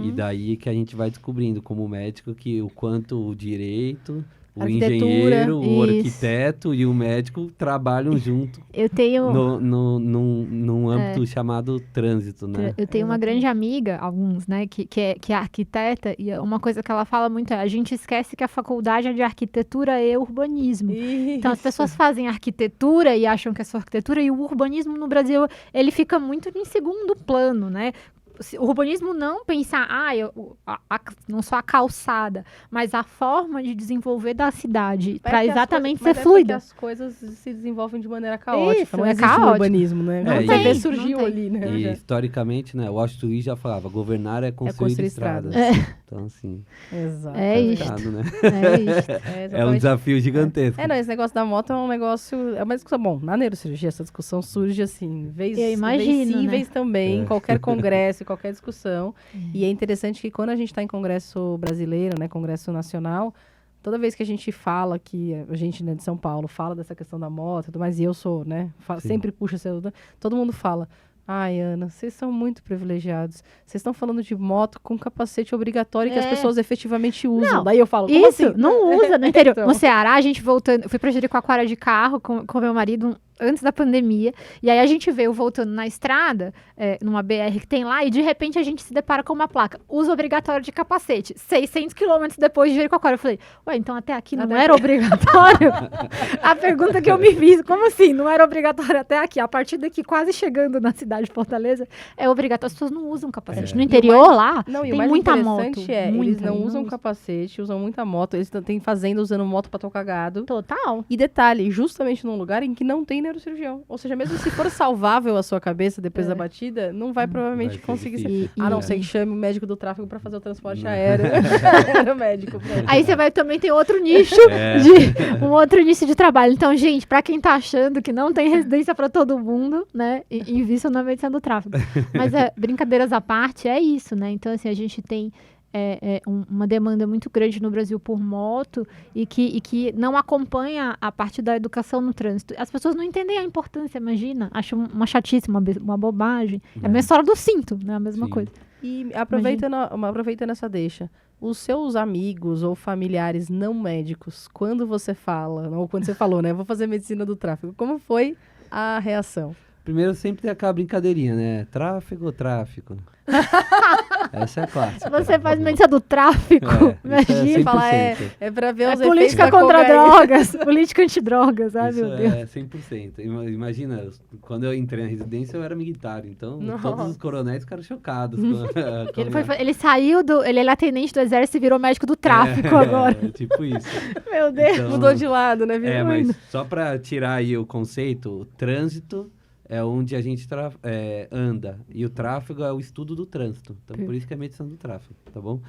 E daí que a gente vai descobrindo, como médico, que o quanto o direito, o engenheiro, o arquiteto e o médico trabalham junto Eu tenho... num âmbito chamado trânsito, né? Eu tenho uma grande amiga, alguns, né, que é arquiteta, e uma coisa que ela fala muito a gente esquece que a faculdade é de arquitetura e urbanismo. Então, as pessoas fazem arquitetura e acham que é só arquitetura, e o urbanismo no Brasil, ele fica muito em segundo plano, né? o urbanismo não pensar, não só a calçada, mas a forma de desenvolver da cidade para exatamente ser fluida. As coisas se desenvolvem de maneira caótica, Isso, não é existe caótico. urbanismo, né? Não Quando tem, você vê, não surgiu tem. ali, né? E historicamente, né, Washington Luiz já falava, governar é construir construir estradas. estradas. Então, assim, Exato. É isso. complicado, né? É isso. É, É um exatamente. desafio gigantesco. Não, esse negócio da moto é um negócio, é uma discussão, bom, na neurocirurgia essa discussão surge assim, vez Eu imagino, vez sim, né? vez também, em qualquer congresso, em qualquer discussão, e é interessante que quando a gente está em congresso brasileiro, né, congresso nacional, toda vez que a gente fala que a gente, né, de São Paulo, fala dessa questão da moto e tudo mais, e eu sou, né, Sim. sempre puxa todo mundo fala, ai, Ana, vocês são muito privilegiados. Vocês estão falando de moto com capacete obrigatório que as pessoas efetivamente usam. Não, Daí eu falo, como Isso, assim? não usa no interior. Então. No Ceará, a gente voltando, eu fui pra Jericoacoara de carro com meu marido antes da pandemia, e aí a gente veio voltando na estrada, numa BR que tem lá, e de repente a gente se depara com uma placa, uso obrigatório de capacete, 600 quilômetros depois de Jericoacoara. Eu falei, ué, então até aqui não era obrigatório? A pergunta que eu me fiz, como assim, não era obrigatório até aqui? A partir daqui, quase chegando na cidade de Fortaleza, é obrigatório, as pessoas não usam capacete. No interior lá, Não, e o tem mais muita interessante moto. eles muita, não e usam usam. capacete, usam muita moto. Eles têm fazenda usando moto pra tocar gado. Total. E detalhe, justamente num lugar em que não tem neurocirurgião. Ou seja, mesmo se for salvável a sua cabeça depois da batida, não vai provavelmente Vai ser conseguir ser. difícil. A não E- ser que chame o médico do tráfego pra fazer o transporte Não. aéreo. Era o médico. Pronto. Aí você vai também ter outro nicho um outro nicho de trabalho. Então, gente, pra quem tá achando que não tem residência pra todo mundo, né, invista na medicina do tráfego. Mas brincadeiras à parte, é isso, né? Então, assim, a gente tem uma demanda muito grande no Brasil por moto e que não acompanha a parte da educação no trânsito. As pessoas não entendem a importância, imagina. Acho uma chatice, uma bobagem. É a mesma história do cinto, né? A mesma Sim. coisa. E aproveitando essa deixa, os seus amigos ou familiares não médicos, quando você fala, ou quando você falou, né, vou fazer medicina do tráfego, como foi a reação? Primeiro sempre tem aquela brincadeirinha, né? Tráfego. Essa é a clássica. Você faz medicina do tráfico, imagina. Isso é Fala, 100%. é pra ver É os efeitos política da contra cocaína. drogas, política antidrogas, ai Isso meu Deus. é 100%. Imagina, quando eu entrei na residência eu era militar, então Nossa. todos os coronéis ficaram chocados. Ele saiu ele era tenente do exército e virou médico do tráfico agora. Tipo isso. Meu Deus. Então, Mudou de lado, né? Virou mas só para tirar aí o conceito, o trânsito é onde a gente anda. E o tráfego é o estudo do trânsito. Então, por isso que é medicina do tráfego, tá bom?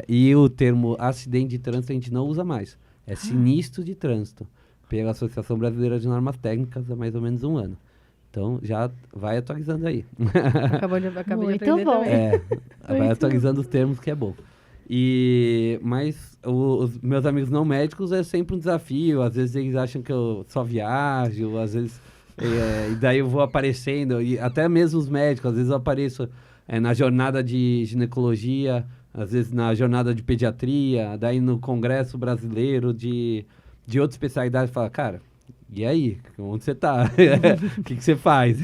E o termo acidente de trânsito a gente não usa mais. É sinistro de trânsito. Pela Associação Brasileira de Normas Técnicas há mais ou menos 1 ano. Então, já vai atualizando aí. Acabei de Muito aprender bom. também. Vai atualizando os termos, que é bom. Mas os meus amigos não médicos é sempre um desafio. Às vezes eles acham que eu só viajo, às vezes... e daí eu vou aparecendo, e até mesmo os médicos, às vezes eu apareço na jornada de ginecologia, às vezes na jornada de pediatria, daí no congresso brasileiro de outras especialidades, fala, cara, e aí, onde você tá? O que você faz?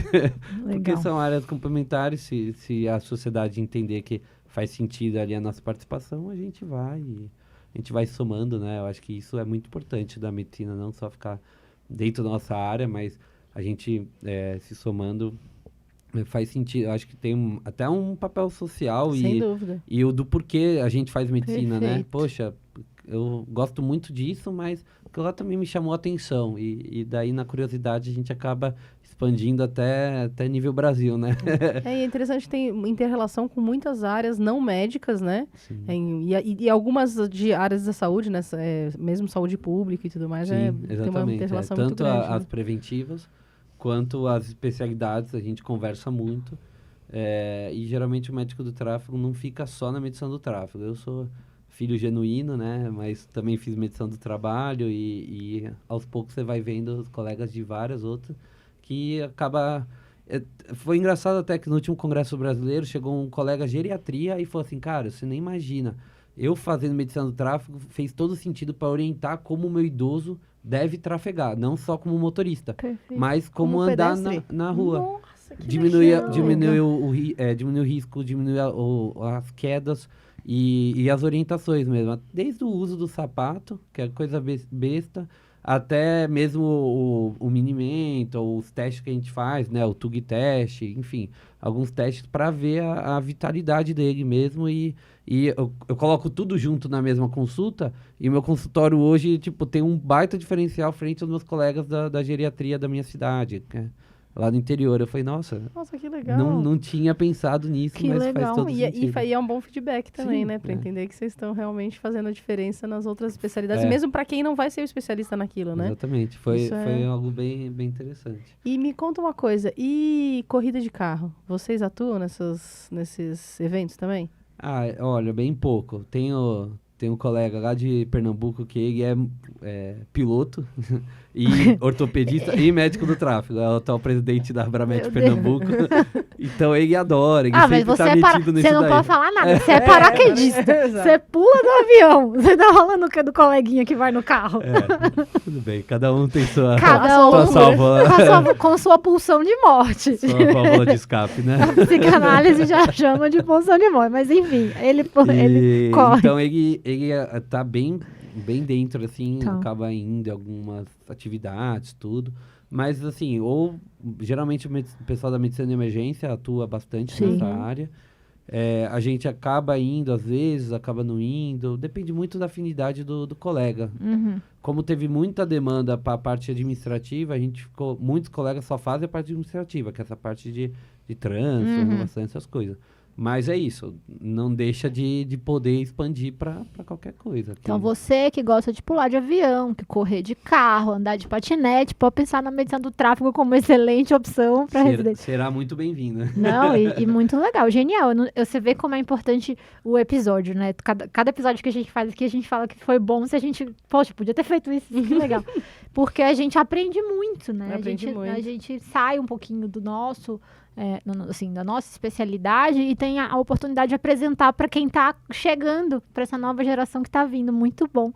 Porque são áreas complementares, se a sociedade entender que faz sentido ali a nossa participação, a gente vai somando, né? Eu acho que isso é muito importante da medicina, não só ficar dentro da nossa área, mas a gente se somando faz sentido. Eu acho que tem até um papel social Sem dúvida. e o do porquê a gente faz medicina, né? Perfeito. Poxa, eu gosto muito disso, mas aquilo lá também me chamou a atenção. E daí, na curiosidade, a gente acaba expandindo até nível Brasil, né? É interessante, tem inter-relação com muitas áreas não médicas, né? E algumas de áreas da saúde, né? Mesmo saúde pública e tudo mais, Sim, tem uma exatamente. inter-relação muito Tanto grande. as preventivas, quanto as especialidades, a gente conversa muito. E geralmente o médico do tráfego não fica só na medicina do tráfego. Eu sou filho genuíno, né? Mas também fiz medicina do trabalho e aos poucos você vai vendo os colegas de várias outras que acaba... Foi engraçado até que no último congresso brasileiro chegou um colega geriatria e falou assim, cara, você nem imagina, eu fazendo medicina do tráfego fez todo sentido para orientar como o meu idoso deve trafegar, não só como motorista, Perfeito. mas como Como andar pedestre. na rua. Nossa, que Diminui legal. diminui o risco, diminui as quedas e as orientações mesmo. Desde o uso do sapato, que é coisa besta, até mesmo o minimento, ou os testes que a gente faz, né? O TUG teste, enfim, alguns testes para ver a vitalidade dele mesmo e eu coloco tudo junto na mesma consulta e o meu consultório hoje, tipo, tem um baita diferencial frente aos meus colegas da geriatria da minha cidade, né? Lá no interior. Eu falei, nossa, que legal. não tinha pensado nisso, Que mas legal. faz todo sentido. E é um bom feedback também, Sim, né? Pra é. entender que vocês estão realmente fazendo a diferença nas outras especialidades, É. mesmo pra quem não vai ser o especialista naquilo, né? Exatamente. Foi Isso é- algo bem interessante. E me conta uma coisa, e corrida de carro? Vocês atuam nesses eventos também? Ah, olha, bem pouco. Tenho um colega lá de Pernambuco que ele é piloto e ortopedista e médico do tráfego. É o atual presidente da Abramet Meu Pernambuco. Então ele adora, ele Ah, mas sempre você, tá metido nisso você não daí. pode falar nada. Você é paraquedista. exato. Você pula do avião. Você tá falando do coleguinha que vai no carro. Tudo bem, cada um tem sua Cada um válvula, com sua pulsão de morte. sua válvula de escape, né? A psicanálise já chama de pulsão de morte. Mas enfim, ele corre. Então ele tá bem dentro, assim, Tá. acaba indo em algumas atividades, tudo. Mas, assim, geralmente o pessoal da medicina de emergência atua bastante Sim. nessa área. A gente acaba indo, às vezes, acaba não indo. Depende muito da afinidade do colega. Uhum. Como teve muita demanda para a parte administrativa, muitos colegas só fazem a parte administrativa, que é essa parte de trânsito, renovação, essas coisas. Mas é isso, não deixa de poder expandir para qualquer coisa. Então você que gosta de pular de avião, que correr de carro, andar de patinete, pode pensar na medicina do tráfego como excelente opção para residência. Será muito bem-vinda. Não, e muito legal, genial. Você vê como é importante o episódio, né? Cada episódio que a gente faz aqui, a gente fala que foi bom se a gente, poxa, podia ter feito isso, que legal. Porque a gente aprende muito, né? A gente sai um pouquinho do nosso, da nossa especialidade e tem a oportunidade de apresentar para quem está chegando, para essa nova geração que está vindo. Muito bom.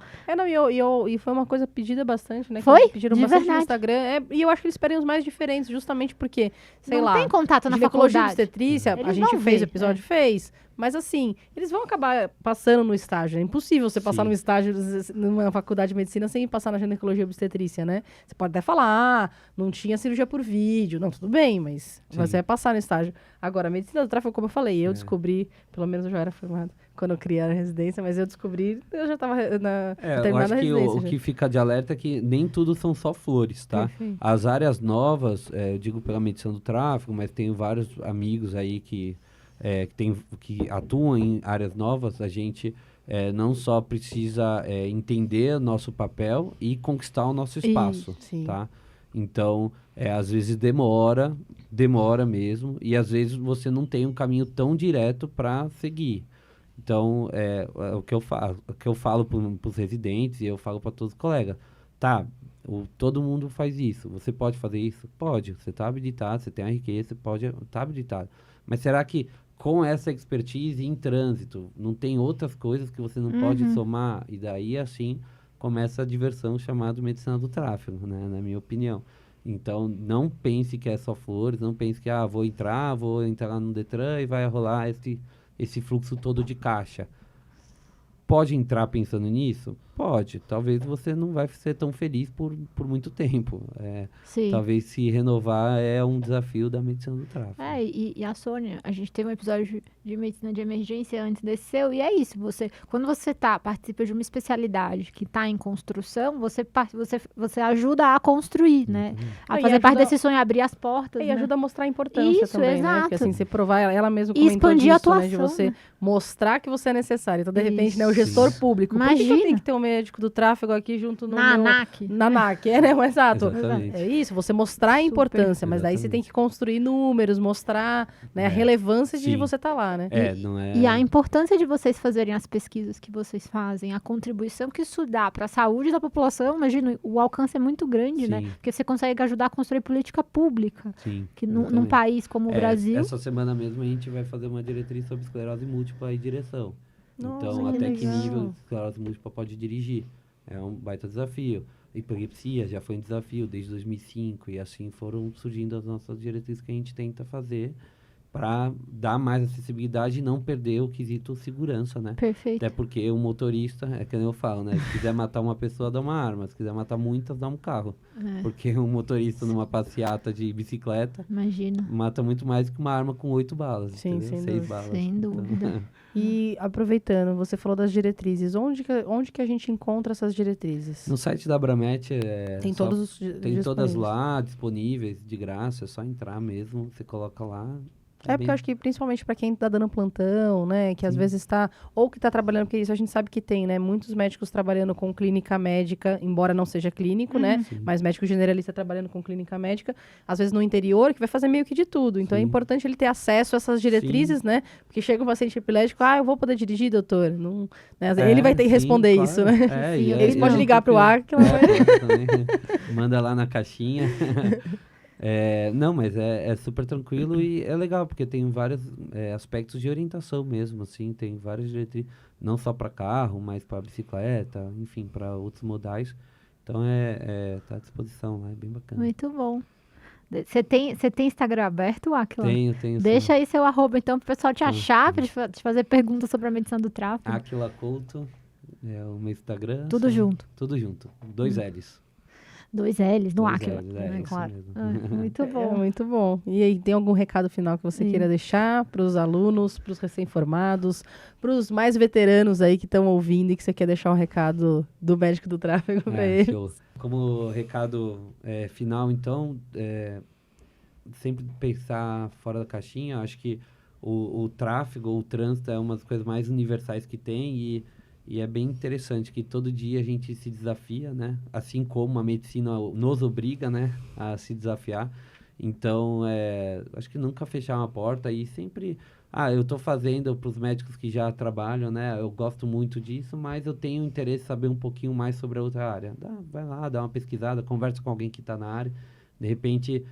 E foi uma coisa pedida bastante, né? Foi? Que pediram De bastante verdade. no Instagram. E eu acho que eles esperem os mais diferentes, justamente porque, sei Não lá, tem contato na ginecologia e faculdade. obstetrícia, a Eles gente vão fez ver, episódio, fez. Mas assim, eles vão acabar passando no estágio. É impossível você passar Sim. no estágio numa faculdade de medicina sem passar na ginecologia e obstetrícia, né? Você pode até falar, não tinha cirurgia por vídeo. Não, tudo bem, mas Sim. você vai passar no estágio. Agora, a medicina do tráfego, como eu falei, eu descobri, pelo menos eu já era formada quando eu criei a residência, mas eu já estava Eu terminada a acho que residência. o que fica de alerta é que nem tudo são só flores, tá? Perfeito. As áreas novas, eu digo pela medicina do tráfego, mas tenho vários amigos aí que atuam em áreas novas. A gente não só precisa entender o nosso papel e conquistar o nosso espaço, sim. tá? Então, às vezes demora mesmo, e às vezes você não tem um caminho tão direto para seguir. Então, o que eu falo para os residentes e eu falo para todos os colegas, tá, todo mundo faz isso, você pode fazer isso? Pode, você está habilitado, você tem a riqueza, você pode estar habilitado. Mas será que com essa expertise em trânsito, não tem outras coisas que você não pode somar? E daí, assim, começa a diversão chamada medicina do tráfego, né, na minha opinião. Então, não pense que é só flores, não pense que vou entrar lá no Detran e vai rolar esse fluxo todo de caixa. Pode entrar pensando nisso? Pode. Talvez você não vai ser tão feliz por muito tempo. Sim. Talvez se renovar é um desafio da medicina do tráfego. E a Sônia, a gente teve um episódio de medicina de emergência antes desse seu, e é isso, quando você participa de uma especialidade que está em construção, você ajuda a construir, né? A E fazer ajuda- parte desse sonho, abrir as portas, E né? ajuda a mostrar a importância Isso, também, né? exato. Porque assim, você provar, ela mesma E comentou expandir a disso, né? De atuação, você né? mostrar que você é necessário. Então, de repente, Isso. né? O gestor público. Por que que eu Imagina. tenho que ter um médico do tráfego aqui junto no Na meu... ANAC. Na ANAC, né? Exato. Exatamente. É isso, você mostrar a Super. importância, mas daí você tem que construir números, mostrar, né, a relevância de Sim. você estar lá, né? Não é... E a importância de vocês fazerem as pesquisas que vocês fazem, a contribuição que isso dá para a saúde da população, imagina, o alcance é muito grande, né? Sim. Porque você consegue ajudar a construir política pública, Sim, que num exatamente. país como o Brasil... Essa semana mesmo a gente vai fazer uma diretriz sobre esclerose múltipla e direção. Nossa, Então, que até que legal. nível esclerose múltipla pode dirigir? É um baita desafio. Epilepsia já foi um desafio desde 2005 e assim foram surgindo as nossas diretrizes que a gente tenta fazer para dar mais acessibilidade e não perder o quesito segurança, né? Perfeito. Até porque o motorista, é que nem eu falo, né? Se quiser matar uma pessoa, dá uma arma. Se quiser matar muitas, dá um carro. É, Porque um motorista numa passeata de bicicleta imagina. mata muito mais que uma arma com 8 balas, Sim, entendeu? sem 6 dúvida. balas. Sem Então, dúvida. E aproveitando, você falou das diretrizes. Onde que a gente encontra essas diretrizes? no site da Abramet Tem só- todos os tem todas disponíveis. lá disponíveis, de graça, é só entrar mesmo, você coloca lá. Porque eu acho que principalmente para quem tá dando plantão, né, que às vezes está ou que tá trabalhando, porque isso a gente sabe que tem, né, muitos médicos trabalhando com clínica médica, embora não seja clínico, né, Sim. mas médico generalista trabalhando com clínica médica, às vezes no interior, que vai fazer meio que de tudo. Então é Sim. importante ele ter acesso a essas diretrizes, né, porque chega um paciente epilético, eu vou poder dirigir, doutor? Não, né, ele vai ter que sim, responder claro. isso, né? É, Sim, e eles é podem ligar pro super- ar que ela vai... também. Manda lá na caixinha. Não, mas é super tranquilo e é legal, porque tem vários aspectos de orientação mesmo, assim, tem várias diretrizes, não só para carro, mas para bicicleta, enfim, para outros modais. Então, tá à disposição lá, é bem bacana. Muito bom. Você tem Instagram aberto, Aquila? Tenho Deixa sim. aí seu arroba, então, pro pessoal te Tá, achar, tá. pra te fazer perguntas sobre a medição do tráfego. Aquila Couto é o meu Instagram. Tudo junto. Tudo junto. 2 L's. 2 L's no 2 Aquila. L's, né, isso claro. mesmo. Muito É bom. muito bom. E aí, tem algum recado final que você Sim. queira deixar para os alunos, para os recém-formados, para os mais veteranos aí que estão ouvindo e que você quer deixar um recado do médico do tráfego para eles? Show. Como recado final, então, sempre pensar fora da caixinha. Acho que o tráfego, o trânsito é uma das coisas mais universais que tem e é bem interessante que todo dia a gente se desafia, né? Assim como a medicina nos obriga, né, a se desafiar. Então, acho que nunca fechar uma porta e sempre... eu estou fazendo para os médicos que já trabalham, né? Eu gosto muito disso, mas eu tenho interesse em saber um pouquinho mais sobre a outra área. Vai lá, dá uma pesquisada, conversa com alguém que está na área. De repente,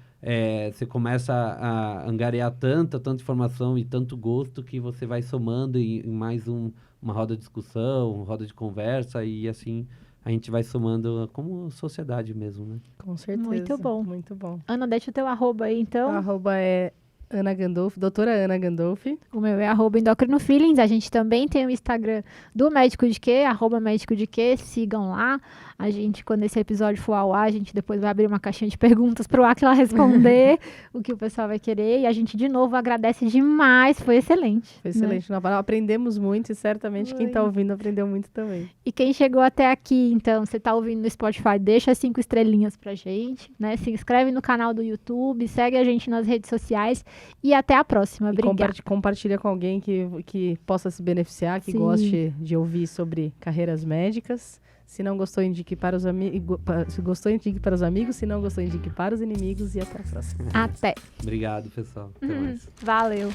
você começa a angariar tanta informação e tanto gosto que você vai somando em mais uma roda de discussão, uma roda de conversa e assim a gente vai somando como sociedade mesmo, né? Com certeza. Muito bom. Muito bom. Ana, deixa o teu arroba aí, então. O arroba é Ana Gandolfi, doutora Ana Gandolfi. O meu é @endocrinofeelings. A gente também tem o Instagram do Médico de Quê, @médico de quê. Sigam lá. A gente, quando esse episódio for ao ar, a gente depois vai abrir uma caixinha de perguntas pro Aquila responder o que o pessoal vai querer. E a gente, de novo, agradece demais. Foi excelente. Foi né? excelente. Aprendemos muito e certamente quem está ouvindo aprendeu muito também. E quem chegou até aqui, então, você tá ouvindo no Spotify, deixa 5 estrelinhas pra gente, né? Se inscreve no canal do YouTube, segue a gente nas redes sociais e até a próxima. E Obrigada. compartilha com alguém que possa se beneficiar, que Sim. goste de ouvir sobre carreiras médicas. Se não gostou, indique para os amigos. Se gostou, indique para os amigos. Se não gostou, indique para os inimigos. E até a próxima. Até. Obrigado, pessoal. Até mais. Valeu.